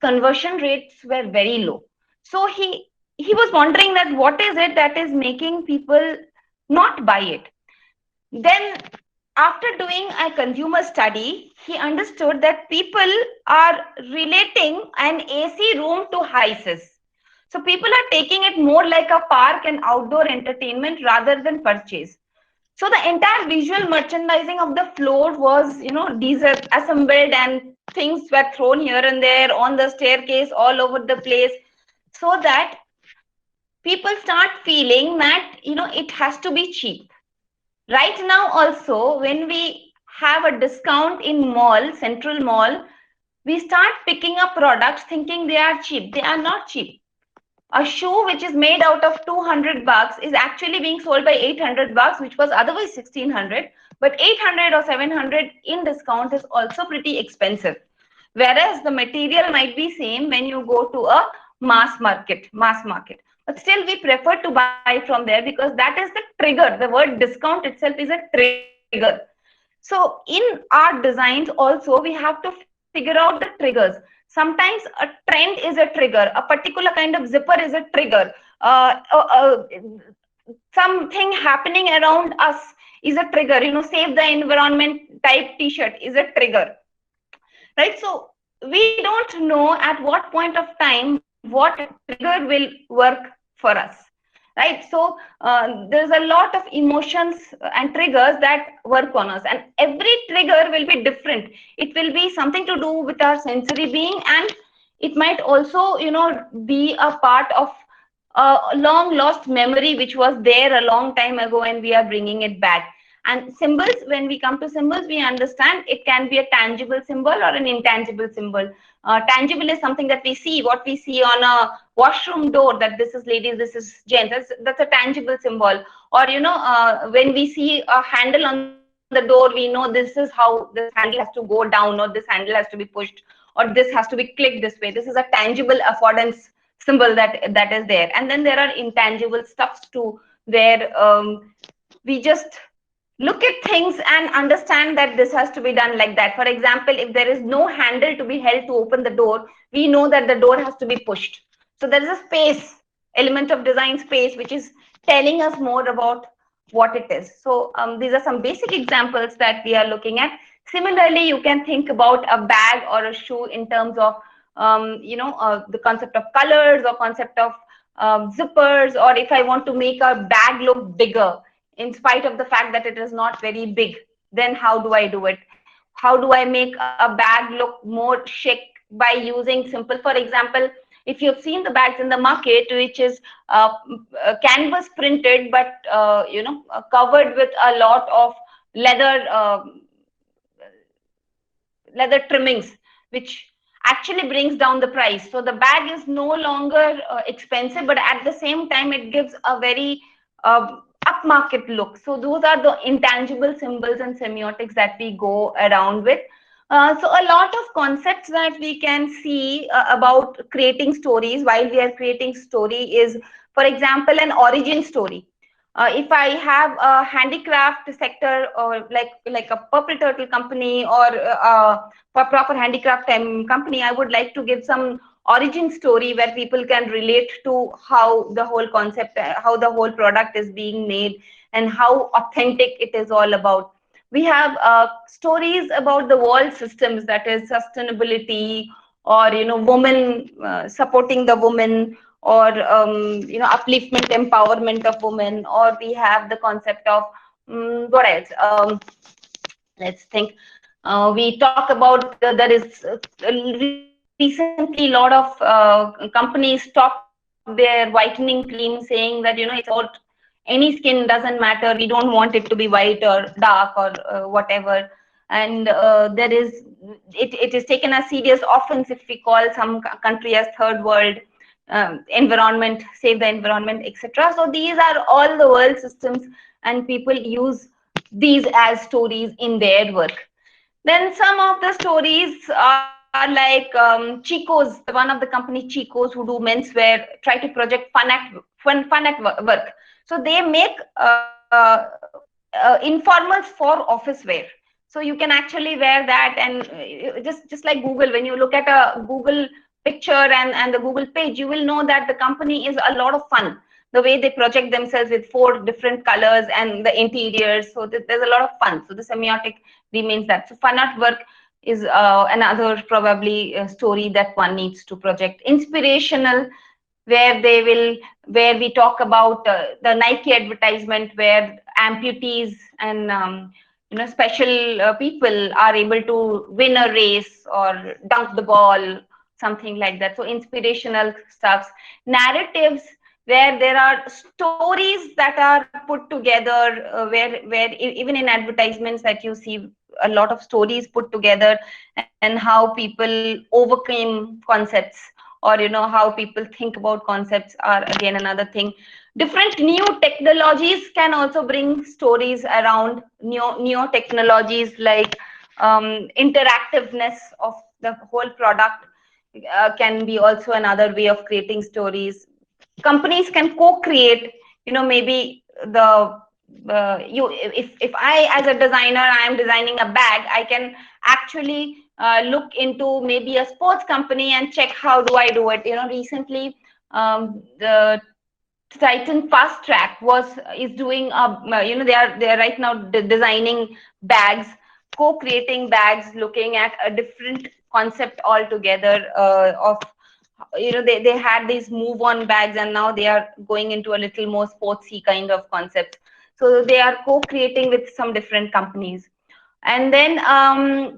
conversion rates were very low. So he was wondering that what is it that is making people not buy it. Then after doing a consumer study, he understood that people are relating an AC room to HISIS. So people are taking it more like a park and outdoor entertainment rather than purchase. So the entire visual merchandising of the floor was, disassembled, and things were thrown here and there on the staircase, all over the place, so that people start feeling that, it has to be cheap. Right now also, when we have a discount in mall, central mall, we start picking up products thinking they are cheap. They are not cheap. A shoe which is made out of 200 bucks is actually being sold by 800 bucks, which was otherwise 1600, but 800 or 700 in discount is also pretty expensive. Whereas the material might be same when you go to a mass market. But still we prefer to buy from there because that is the trigger. The word discount itself is a trigger. So in our designs also, we have to figure out the triggers. Sometimes a trend is a trigger. A particular kind of zipper is a trigger. Something happening around us is a trigger. Save the environment type t-shirt is a trigger, right? So we don't know at what point of time what trigger will work for us, right? So there's a lot of emotions and triggers that work on us, and every trigger will be different. It will be something to do with our sensory being, and it might also be a part of a long lost memory which was there a long time ago, and we are bringing it back. And symbols, when we come to symbols, we understand it can be a tangible symbol or an intangible symbol. Tangible is something that we see, what we see on a washroom door, that this is ladies, this is gents. That's a tangible symbol. Or when we see a handle on the door, we know this is how this handle has to go down, or this handle has to be pushed, or this has to be clicked this way. This is a tangible affordance symbol that is there. And then there are intangible stuffs too, where we just look at things and understand that this has to be done like that. For example, if there is no handle to be held to open the door, we know that the door has to be pushed. So there is a space, element of design space, which is telling us more about what it is. So these are some basic examples that we are looking at. Similarly, you can think about a bag or a shoe in terms of the concept of colors, or concept of zippers, or if I want to make a bag look bigger in spite of the fact that it is not very big, then how do I do it? How do I make a bag look more chic by using simple, for example, if you've seen the bags in the market, which is canvas printed, but covered with a lot of leather trimmings, which actually brings down the price. So the bag is no longer expensive, but at the same time, it gives a very upmarket look. So those are the intangible symbols and semiotics that we go around with. So a lot of concepts that we can see about creating stories while we are creating story is, for example, an origin story. If I have a handicraft sector, or like a purple turtle company, or a proper handicraft company, I would like to give some origin story where people can relate to how the whole concept, how the whole product is being made, and how authentic it is all about. We have stories about the world systems, that is sustainability, or women, supporting the woman, or upliftment, empowerment of women. Or we have the concept of what else? Let's think. We talk about there is recently a lot of companies stopped their whitening cream, saying that it's about any skin, doesn't matter, we don't want it to be white or dark or whatever. And there is it is taken as serious offense if we call some country as third world, environment, save the environment, etc. So these are all the world systems, and people use these as stories in their work. Then some of the stories are like Chico's, one of the company Chico's, who do menswear, try to project fun at work. So they make informals for office wear. So you can actually wear that, and just like Google, when you look at a Google picture and the Google page, you will know that the company is a lot of fun. The way they project themselves with 4 different colors and the interiors, so there's a lot of fun. So the semiotic remains that. So fun at work is another probably story that one needs to project. Inspirational, where we talk about the Nike advertisement, where amputees and special people are able to win a race or dunk the ball, something like that. So inspirational stuffs. Narratives, where there are stories that are put together, where even in advertisements that you see a lot of stories put together, and how people overcame concepts, or how people think about concepts are again another thing. Different new technologies can also bring stories around. New technologies like interactiveness of the whole product can be also another way of creating stories. Companies can co-create, maybe if I, as a designer, I am designing a bag, I can actually look into maybe a sports company and check how do I do it. Recently, the Titan Fast Track is doing they are right now designing bags, co-creating bags, looking at a different concept altogether of they had these move on bags, and now they are going into a little more sportsy kind of concept. So they are co-creating with some different companies. And then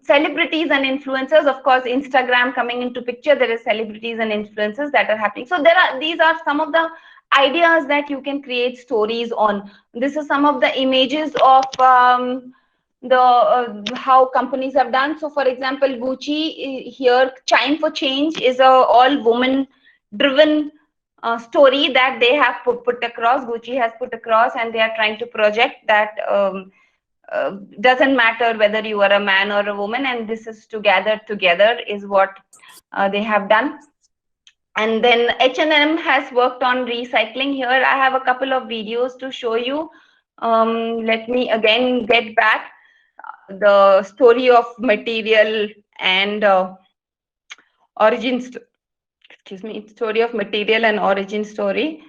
celebrities and influencers, of course, Instagram coming into picture, there is celebrities and influencers that are happening. So these are some of the ideas that you can create stories on. This is some of the images of the how companies have done. So for example, Gucci here, Chime for Change is a all woman driven story that they have put across, Gucci has put across, and they are trying to project that doesn't matter whether you are a man or a woman, and this is together is what they have done. And then H&M has worked on recycling. Here I have a couple of videos to show you. Let me again get back the story of material and story of material and origin story.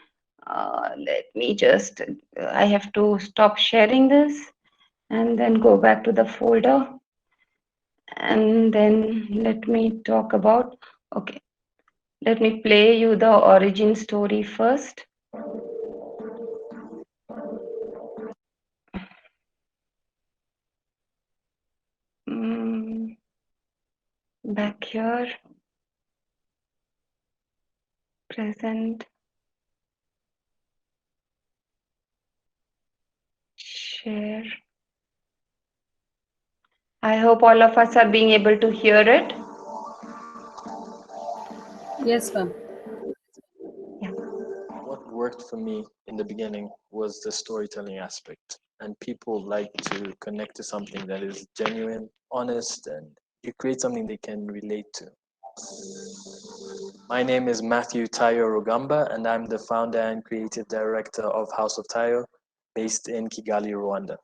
Let me just, I have to stop sharing this and then go back to the folder. And then let me talk about, okay, let me play you the origin story first. Back here, present, share. I hope all of us are being able to hear it. Yes, ma'am. What worked for me in the beginning was the storytelling aspect, and people like to connect to something that is genuine, honest, and you create something they can relate to. My name is Matthew Tayo Rugamba, and I'm the founder and creative director of House of Tayo, based in Kigali, Rwanda.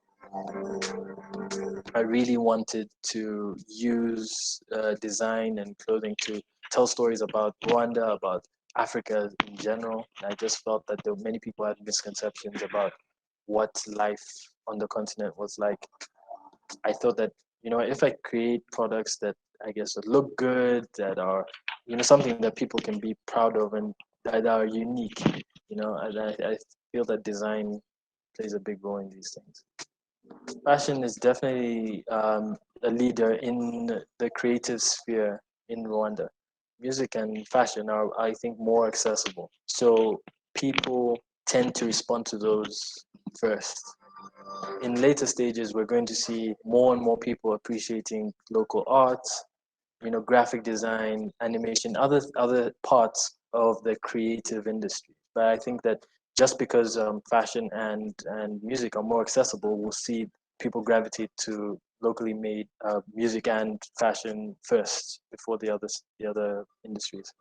I really wanted to use design and clothing to tell stories about Rwanda, about Africa in general. I just felt that there were many people had misconceptions about what life on the continent was like. I thought that, if I create products that I guess would look good, that are, something that people can be proud of and that are unique, I feel that design plays a big role in these things. Fashion is definitely a leader in the creative sphere in Rwanda. Music and fashion are, I think, more accessible. So people tend to respond to those first. In later stages, we're going to see more and more people appreciating local arts, graphic design, animation, other parts of the creative industry. But I think that just because fashion and music are more accessible, we'll see people gravitate to locally made music and fashion first before the other industries.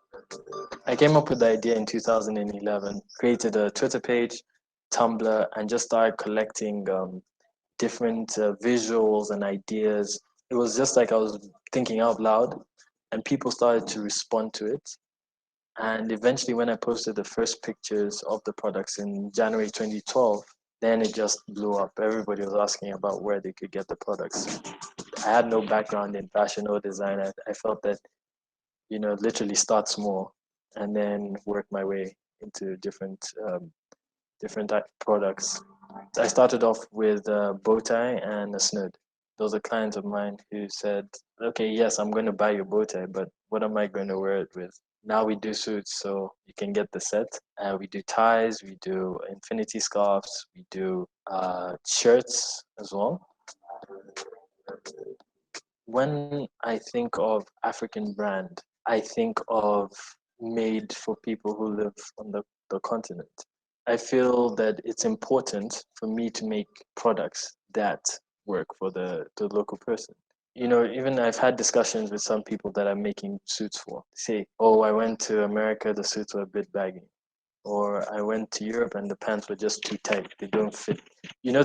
I came up with the idea in 2011, created a Twitter page, Tumblr, and just started collecting different visuals and ideas. It was just like I was thinking out loud, and people started to respond to it. And eventually, when I posted the first pictures of the products in January 2012, then it just blew up. Everybody was asking about where they could get the products. I had no background in fashion or design. I felt that, literally start small and then work my way into different products. I started off with a bow tie and a snood. Those are clients of mine who said, okay, yes, I'm going to buy your bow tie, but what am I going to wear it with? Now we do suits, so you can get the set. We do ties, we do infinity scarves, we do shirts as well. When I think of African brand, I think of made for people who live on the continent. I feel that it's important for me to make products that work for the local person. Even I've had discussions with some people that I'm making suits for. They say, oh, I went to America, the suits were a bit baggy. Or I went to Europe and the pants were just too tight. They don't fit.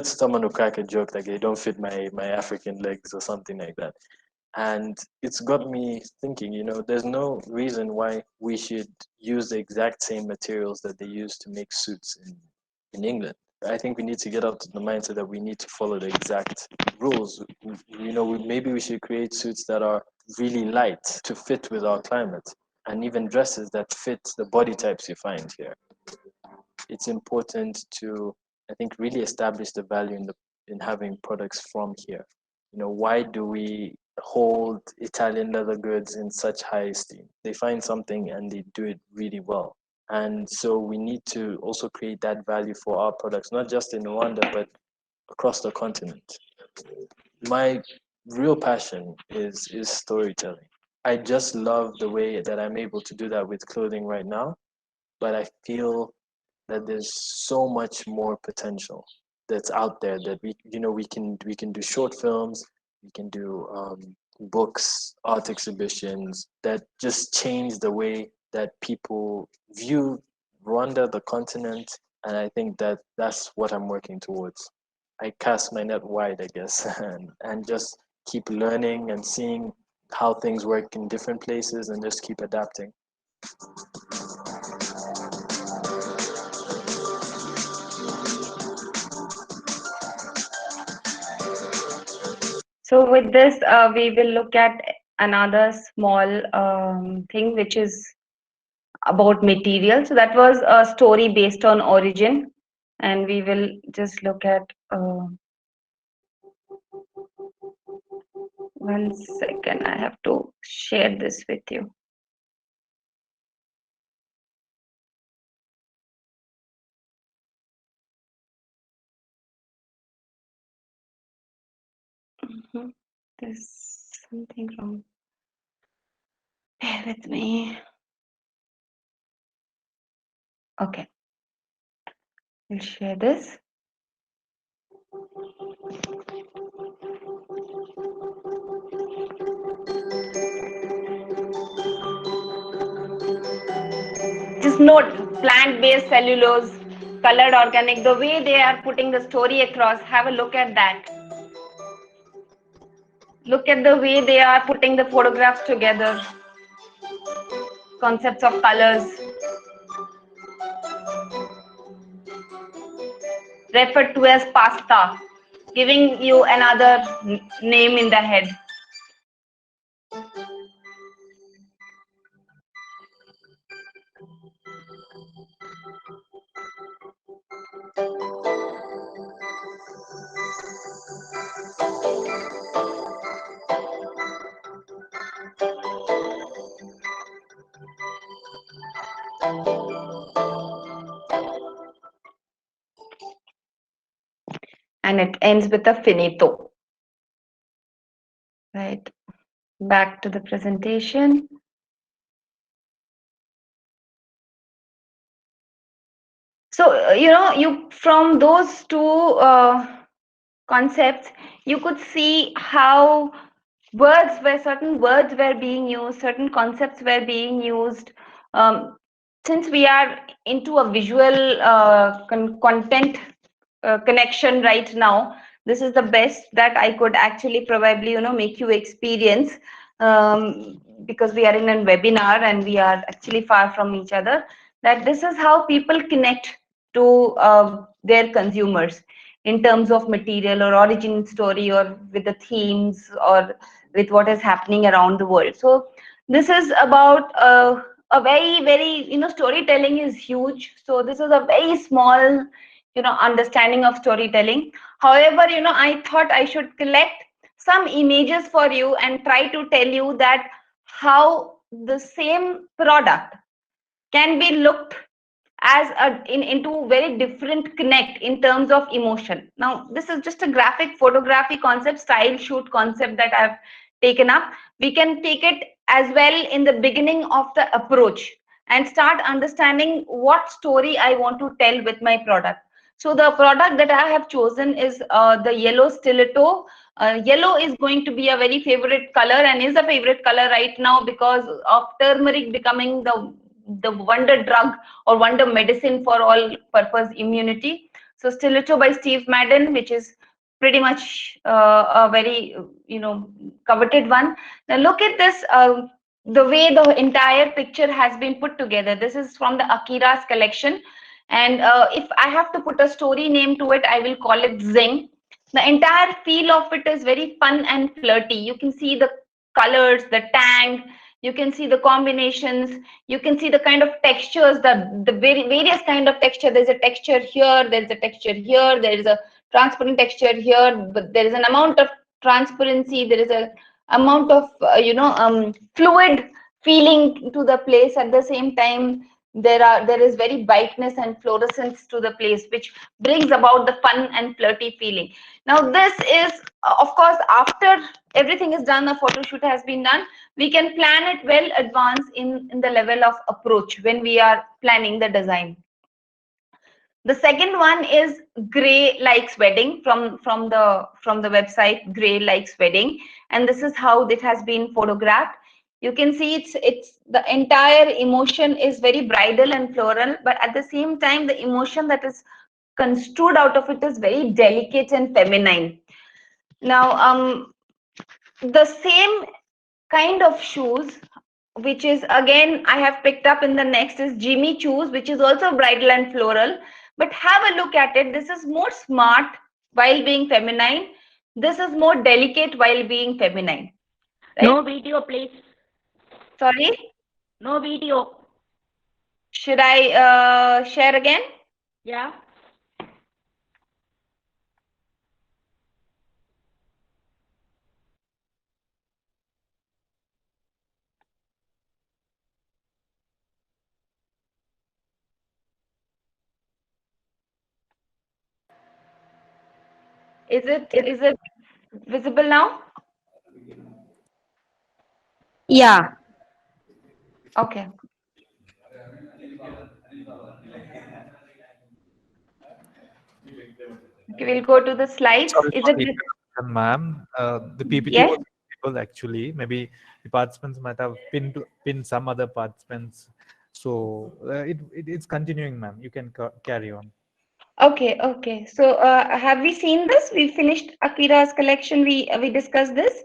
Someone will crack a joke like they don't fit my African legs or something like that. And it's got me thinking, you know, there's no reason why we should use the exact same materials that they use to make suits in England. I think we need to get out of the mindset that we need to follow the exact rules. You know, maybe we should create suits that are really light to fit with our climate, and even dresses that fit the body types you find here. It's important to, I think, really establish the value in having products from here. You know, why do we hold Italian leather goods in such high esteem? They find something and they do it really well. And so we need to also create that value for our products, not just in Rwanda, but across the continent. My real passion is storytelling. I just love the way that I'm able to do that with clothing right now, but I feel that there's so much more potential that's out there that we can do short films, we can do books, art exhibitions that just change the way that people view Rwanda, the continent, and I think that that's what I'm working towards. I cast my net wide, I guess, and just keep learning and seeing how things work in different places and just keep adapting. So with this, we will look at another small thing, which is about material. So that was a story based on origin, and we will just look at 1 second. I have to share this with you. There's something wrong. Bear with me. Okay, we'll share this. Just note, plant-based cellulose, colored organic, the way they are putting the story across, have a look at that. Look at the way they are putting the photographs together. Concepts of colors. Referred to as pasta, giving you another name in the head. And it ends with a finito. Right, back to the presentation. So, you know, you from those two concepts, you could see how certain words were being used, certain concepts were being used. Since we are into a visual content connection right now, this is the best that I could actually probably, you know, make you experience, because we are in a webinar and we are actually far from each other, that this is how people connect to their consumers in terms of material or origin story, or with the themes, or with what is happening around the world. So this is about a very, you know, storytelling is huge. So this is a very small, you know, understanding of storytelling. However, you know, I thought I should collect some images for you and try to tell you that how the same product can be looked as into very different connect in terms of emotion. Now, this is just a graphic photography concept, style shoot concept that I've taken up. We can take it as well in the beginning of the approach and start understanding what story I want to tell with my product. So the product that I have chosen is the yellow stiletto. Yellow is going to be a very favorite color and is a favorite color right now because of turmeric becoming the wonder drug or wonder medicine for all purpose immunity. So stiletto by Steve Madden, which is pretty much a very, coveted one. Now look at this, the way the entire picture has been put together. This is from the Akira's collection. And if I have to put a story name to it, I will call it Zing. The entire feel of it is very fun and flirty. You can see the colors, the tang, you can see the combinations, you can see the kind of textures, the very various kind of texture. There's a texture here, there's a texture here, there is a transparent texture here, but there is an amount of transparency, there is a amount of fluid feeling to the place. At the same time, there is very brightness and fluorescence to the place, which brings about the fun and flirty feeling. Now this is, of course, after everything is done, the photo shoot has been done, we can plan it well advanced in the level of approach when we are planning the design. The second one is Gray Likes Wedding from the website Gray Likes Wedding, and this is how it has been photographed. You can see it's the entire emotion is very bridal and floral, but at the same time the emotion that is construed out of it is very delicate and feminine. Now the same kind of shoes, which is again I have picked up in the next, is Jimmy Choo's, which is also bridal and floral, but have a look at it. This is more smart while being feminine. This is more delicate while being feminine. Right? No video, please. Sorry? No video. Should I share again? Yeah. Is it visible now? Yeah. Okay. Okay, we'll go to the slides. Sorry Is for it? the interruption, ma'am. The PPT Yes? was visible actually. Maybe the participants might have pinned some other participants. So it's continuing, ma'am. You can carry on. Okay, okay. So have we seen this? We finished Akira's collection. We discussed this.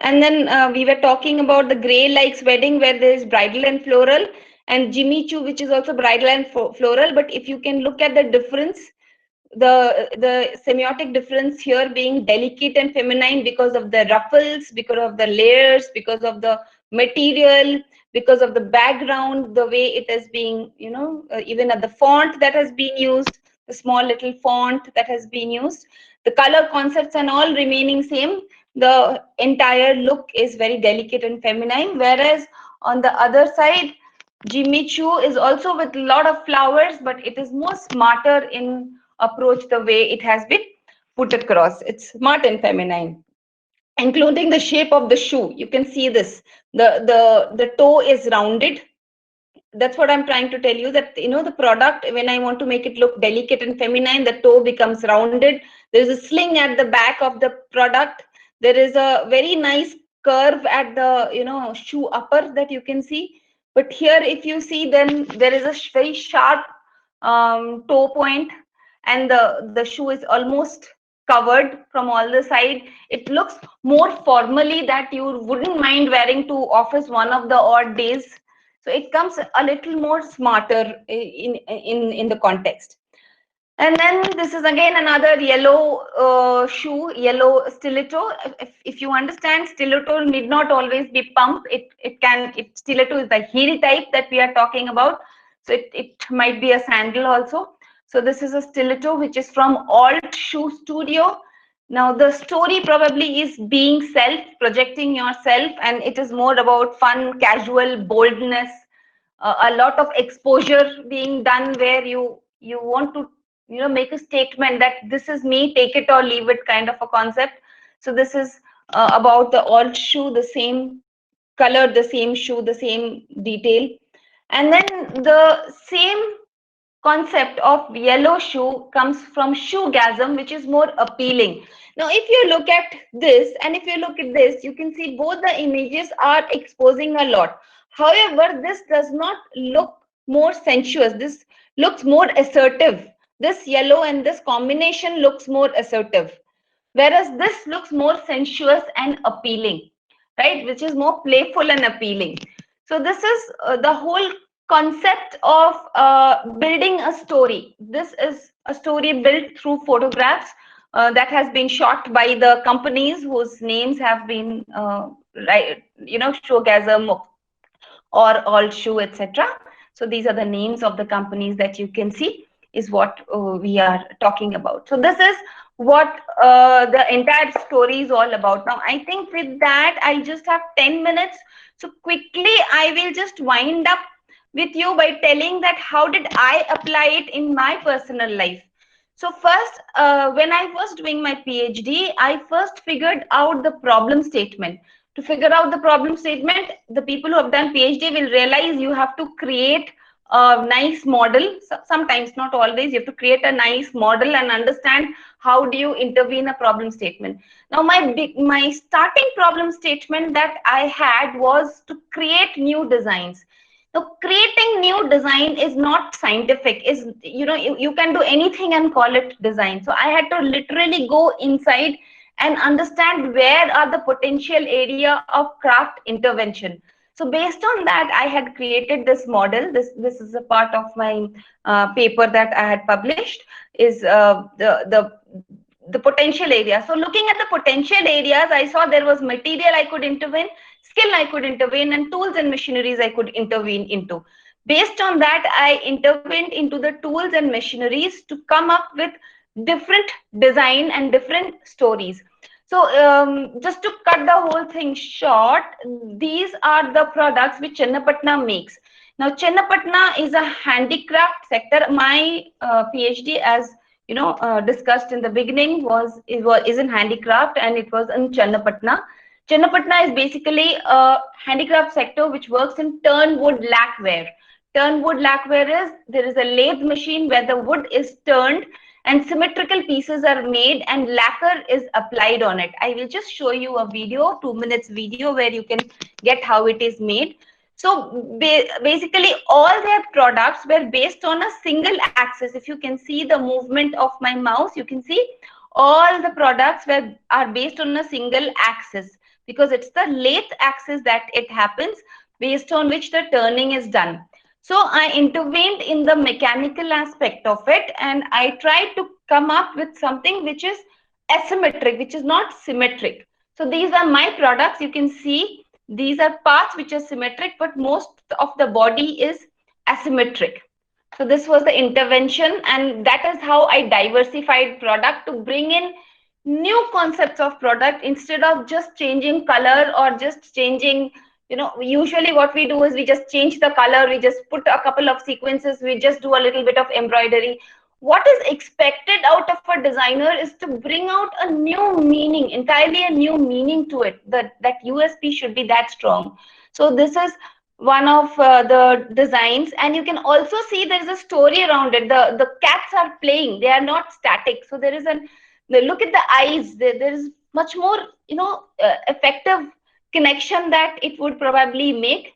And then we were talking about the Gray Likes Wedding, where there is bridal and floral, and Jimmy Choo, which is also bridal and floral. But if you can look at the difference, the semiotic difference here being delicate and feminine because of the ruffles, because of the layers, because of the material, because of the background, the way it is being, even at the font that has been used, the small little font that has been used, the color concepts and all remaining same. The entire look is very delicate and feminine, whereas on the other side, Jimmy Choo is also with a lot of flowers, but it is more smarter in approach, the way it has been put across. It's smart and feminine, including the shape of the shoe. You can see this. The toe is rounded. That's what I'm trying to tell you, that the product, when I want to make it look delicate and feminine, the toe becomes rounded. There is a sling at the back of the product. There is a very nice curve at the shoe upper that you can see. But here, if you see, then there is a very sharp toe point, and the shoe is almost covered from all the side. It looks more formally that you wouldn't mind wearing to office one of the odd days. So it comes a little more smarter in the context. And then this is again another yellow shoe, yellow stiletto. If you understand, stiletto need not always be pump. Stiletto is the heel type that we are talking about. So it might be a sandal also. So this is a stiletto which is from Alt Shoe Studio. Now the story probably is being self, projecting yourself, and it is more about fun, casual, boldness, a lot of exposure being done, where you want to make a statement that this is me, take it or leave it kind of a concept. So this is about the alt shoe, the same color, the same shoe, the same detail. And then the same concept of yellow shoe comes from shoegasm, which is more appealing. Now if you look at this and if you look at this, you can see both the images are exposing a lot. However, this does not look more sensuous. This looks more assertive. This yellow and this combination looks more assertive. whereas this looks more sensuous and appealing, right? Which is more playful and appealing. So this is the whole concept of building a story. This is a story built through photographs that has been shot by the companies whose names have been Shogasm or All Shoe, etc. So these are the names of the companies that you can see is what we are talking about. So this is what the entire story is all about. Now, I think with that, I just have 10 minutes. So quickly, I will just wind up with you by telling that how did I apply it in my personal life. So first, when I was doing my PhD, I first figured out the problem statement. To figure out the problem statement, the people who have done PhD will realize you have to create a nice model. Sometimes, not always, you have to create a nice model and understand how do you intervene a problem statement. Now, my starting problem statement that I had was to create new designs. Now, creating new design is not scientific. Is you can do anything and call it design. So I had to literally go inside and understand where are the potential area of craft intervention. So based on that, I had created this model. This is a part of my paper that I had published. Is the potential area. So looking at the potential areas, I saw there was material I could intervene, skill I could intervene, and tools and machineries I could intervene into. Based on that, I intervened into the tools and machineries to come up with different design and different stories. So just to cut the whole thing short, these are the products which Chennapatna makes. Now, Chennapatna is a handicraft sector. My PhD, as discussed in the beginning, is in handicraft, and it was in Chennapatna. Chennapatna is basically a handicraft sector which works in turnwood lacquerware. Turnwood lacquerware is there is a lathe machine where the wood is turned and symmetrical pieces are made and lacquer is applied on it. I will just show you a video, 2 minutes video, where you can get how it is made. So basically all their products were based on a single axis. If you can see the movement of my mouse, you can see all the products are based on a single axis, because it's the lathe axis that it happens, based on which the turning is done. So I intervened in the mechanical aspect of it, and I tried to come up with something which is asymmetric, which is not symmetric. So these are my products. You can see these are parts which are symmetric, but most of the body is asymmetric. So this was the intervention, and that is how I diversified product to bring in new concepts of product instead of just changing color or just changing. Usually what we do is we just change the color, we just put a couple of sequences, we just do a little bit of embroidery. What is expected out of a designer is to bring out a new meaning, entirely a new meaning to it. That USP should be that strong. So this is one of the designs, and you can also see there is a story around it. The cats are playing, they are not static. So there is look at the eyes, there is much more effective connection that it would probably make.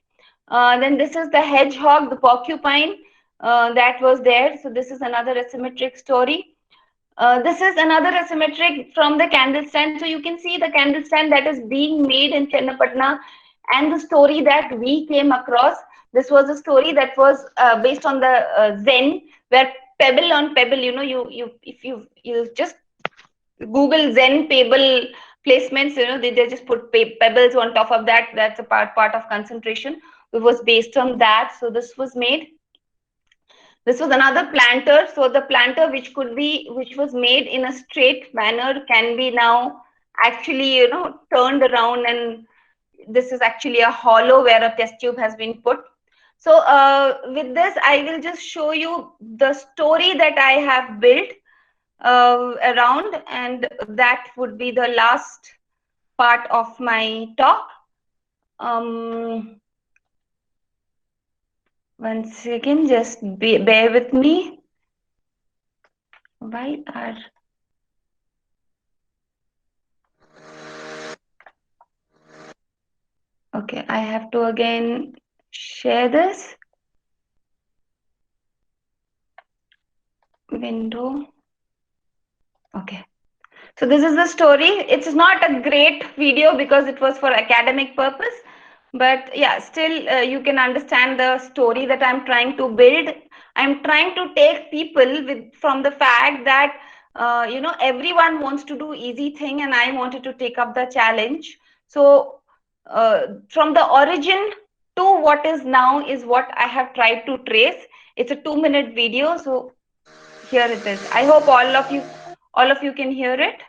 Then this is the hedgehog, the porcupine that was there. So this is another asymmetric story. This is another asymmetric from the candle stand. So you can see the candle stand that is being made in Chennapatna, and the story that we came across. This was a story that was based on the Zen, where pebble on pebble, if you just Google Zen pebble placements, they just put pebbles on top of that. That's a part of concentration. It was based on that. So this was made. This was another planter. So the planter which was made in a straight manner can be now actually, turned around, and this is actually a hollow where a test tube has been put. So with this, I will just show you the story that I have built around, and that would be the last part of my talk. Once again, just bear with me. Okay, I have to again share this window. Okay. So this is the story. It's not a great video because it was for academic purpose, but yeah, still you can understand the story that I'm trying to build. I'm trying to take people from the fact that everyone wants to do easy thing, and I wanted to take up the challenge. So from the origin to what is now is what I have tried to trace. It's a 2-minute video, so here it is. I hope all of you can hear it.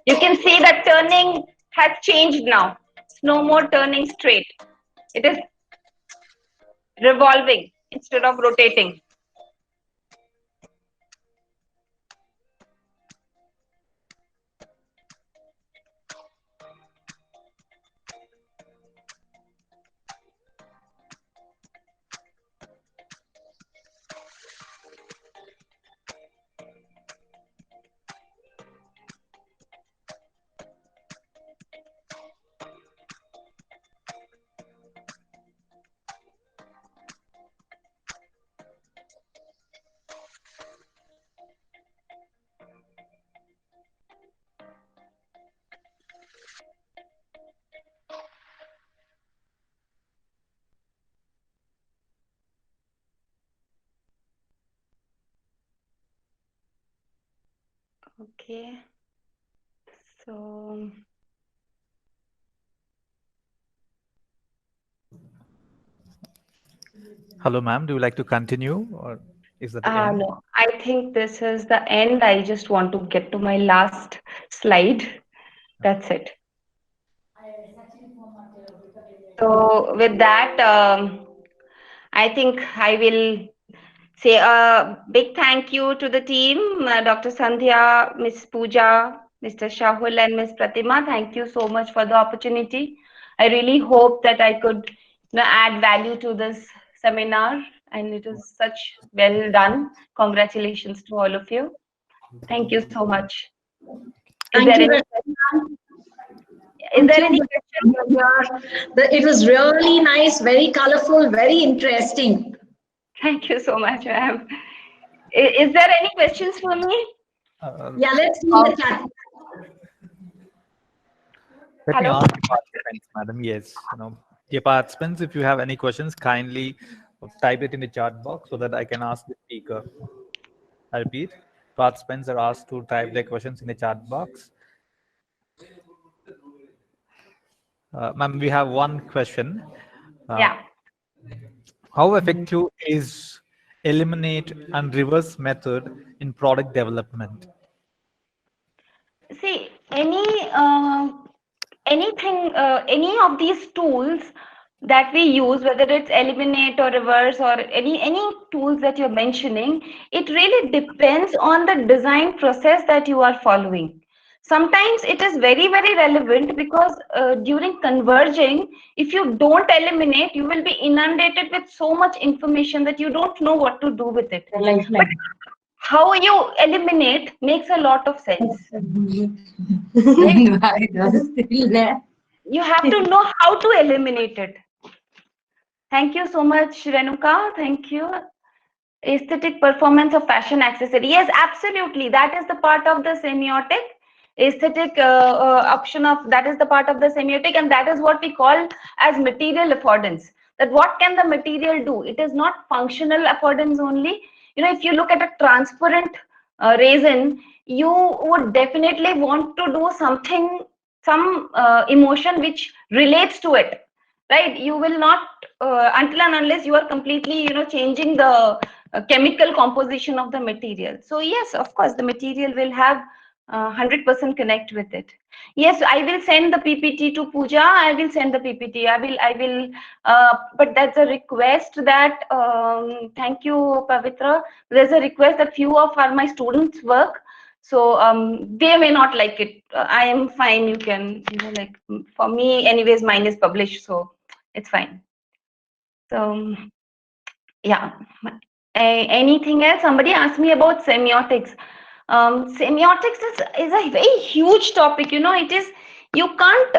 You can see that turning has changed now. It's no more turning straight. It is revolving instead of rotating. Okay. So Hello, ma'am. Do you like to continue, or is that the end? no, I think this is the end. I just want to get to my last slide. That's it. So with that, I think I will say a big thank you to the team, Dr. Sandhya, Ms. Pooja, Mr. Shahul, and Ms. Pratima. Thank you so much for the opportunity. I really hope that I could add value to this seminar, and it is such well done. Congratulations to all of you. Thank you so much. Is there any question? It was really nice, very colorful, very interesting. Thank you so much, ma'am. Is there any questions for me? Yeah, let's see the chat. Let me Hello? ask the participants, madam. Yes, dear participants, if you have any questions, kindly type it in the chat box so that I can ask the speaker. I repeat, participants are asked to type their questions in the chat box. Ma'am, we have one question. Yeah. How effective is eliminate and reverse method in product development? See, any of these tools that we use, whether it's eliminate or reverse or any tools that you're mentioning, it really depends on the design process that you are following. Sometimes it is very, very relevant because during converging, if you don't eliminate, you will be inundated with so much information that you don't know what to do with it. But how you eliminate makes a lot of sense. You have to know how to eliminate it. Thank you so much, Renuka. Thank you. Aesthetic performance of fashion accessory. Yes, absolutely. That is the part of the semiotic. aesthetic option of that is the part of the semiotic, and that is what we call as material affordance. That what can the material do? It is not functional affordance only. You know, if you look at a transparent resin, you would definitely want to do something, some emotion which relates to it, right? You will not until and unless you are completely, you know, changing the chemical composition of the material. So yes, of course, the material will have 100% connect with it. Yes, I will send the PPT to Pooja. I will send the PPT. I will. But that's a request that. Thank you, Pavitra. There's a request that few of my students work. So they may not like it. I am fine. You can, you know, like for me, anyways, mine is published, so it's fine. So yeah. Anything else? Somebody asked me about semiotics. Semiotics is a very huge topic. You know, it is, you can't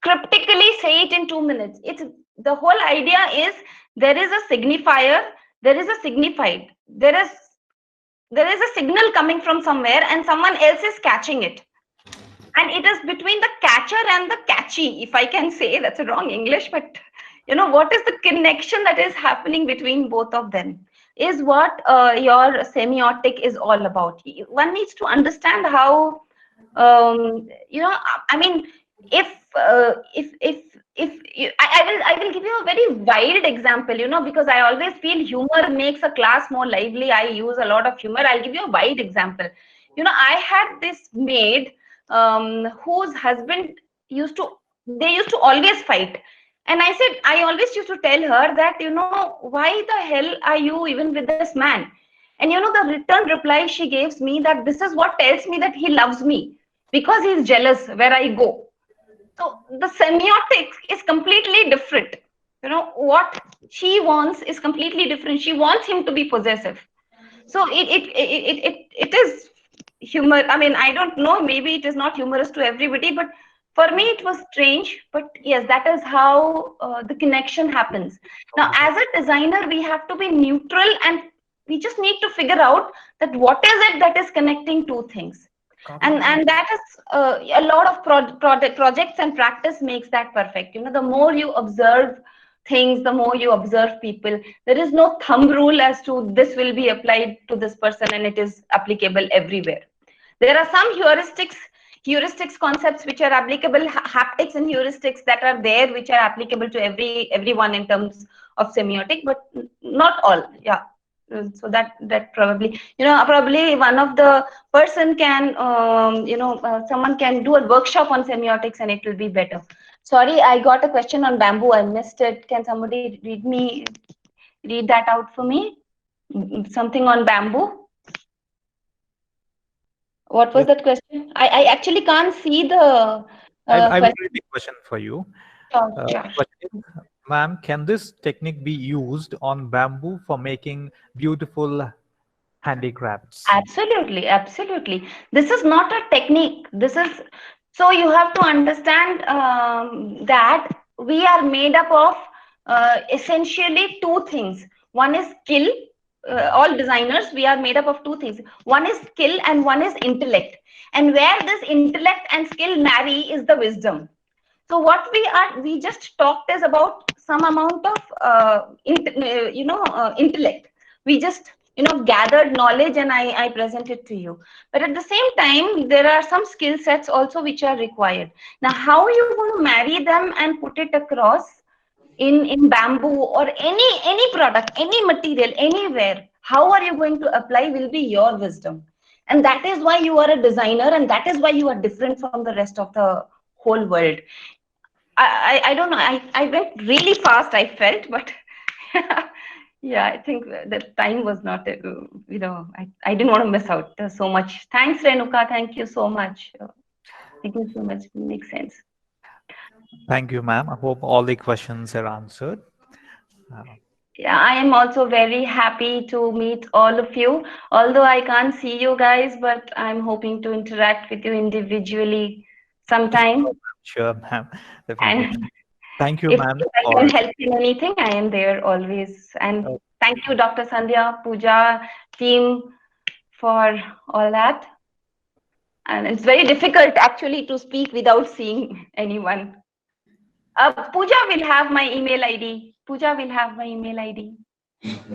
cryptically say it in 2 minutes. It's the whole idea is there is a signifier, there is a signified, there is a signal coming from somewhere and someone else is catching it. And it is between the catcher and the catchy, if I can say. That's a wrong English, but you know, what is the connection that is happening between both of them is what your semiotic is all about. One needs to understand how, you know, I mean, if I will give you a very wild example, you know, because I always feel humor makes a class more lively. I use a lot of humor. I'll give you a wild example. You know, I had this maid whose husband used to always fight. And I said, I always used to tell her that, you know, why the hell are you even with this man? And you know, the return reply she gives me that this is what tells me that he loves me because he's jealous where I go. So the semiotics is completely different. You know, what she wants is completely different. She wants him to be possessive. So it is humor. I mean, I don't know, maybe it is not humorous to everybody, but for me it was strange. But yes, that is how the connection happens. Now, as a designer, we have to be neutral and we just need to figure out that what is it that is connecting two things. And that is a lot of projects and practice makes that perfect. You know, the more you observe things, the more you observe people. There is no thumb rule as to this will be applied to this person and it is applicable everywhere. There are some heuristics concepts which are applicable, haptics and heuristics that are there which are applicable to everyone in terms of semiotic, but not all. Yeah. So that probably, you know, probably one of the person can, you know, someone can do a workshop on semiotics and it will be better. Sorry, I got a question on bamboo. I missed it. Can somebody read that out for me? Something on bamboo. What was that question? I actually can't see the I will read the question for you. Sure. Ma'am, can this technique be used on bamboo for making beautiful handicrafts? Absolutely, absolutely. This is not a technique. This is, so you have to understand that we are made up of essentially two things. One is skill. All designers, we are made up of two things. One is skill and one is intellect. And where this intellect and skill marry is the wisdom. So what we just talked is about some amount of intellect. We just, you know, gathered knowledge and I present it to you. But at the same time, there are some skill sets also which are required. Now, how are you going to marry them and put it across in bamboo or any product, any material, anywhere? How are you going to apply will be your wisdom. And that is why you are a designer, and that is why you are different from the rest of the whole world. I don't know. I went really fast, I felt, but yeah, I think the time was not, you know, I didn't want to miss out. There's so much. Thanks, Renuka. Thank you so much. Thank you so much. It makes sense. Thank you, ma'am. I hope all the questions are answered. Yeah, I am also very happy to meet all of you. Although I can't see you guys, but I'm hoping to interact with you individually sometime. Sure, ma'am. And Thank you, if ma'am. I can help in anything, I am there always. And thank you, Dr. Sandhya, Pooja, team, for all that. And it's very difficult actually to speak without seeing anyone. Pooja will have my email ID. Pooja will have my email ID.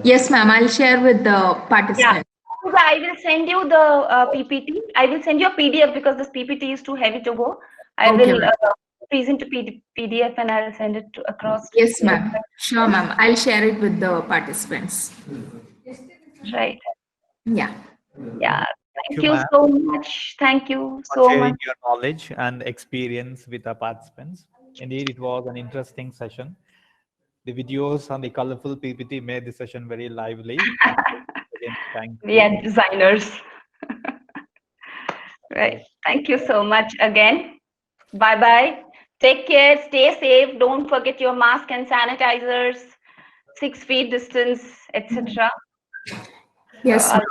Yes, ma'am. I'll share with the Yeah. participants. Pooja, I will send you the PPT. I will send you a PDF because this PPT is too heavy to go. I Okay, will ma'am. present a PDF and I'll send it across. Yes, ma'am. Sure, ma'am. I'll share it with the participants. Right. Yeah. Yeah. Thank you ma'am, so much. Thank you for so sharing much. your knowledge and experience with our participants. Indeed, it was an interesting session. The videos and the colorful PPT made the session very lively. Again, thank We you. are designers. Right. Thank you so much again. Bye bye. Take care. Stay safe. Don't forget your mask and sanitizers, 6 feet distance, etc. Yes, ma'am.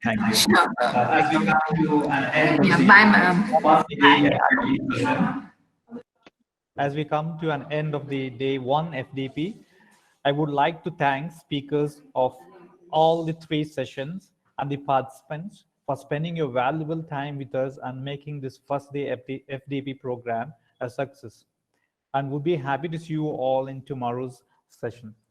Thank you. Sure. As we come to an end of Yeah. the Bye, ma'am. day session, as we come to an end of the day one FDP, I would like to thank speakers of all the 3 sessions and the participants for spending your valuable time with us and making this first day FDP program a success. And we'll be happy to see you all in tomorrow's session.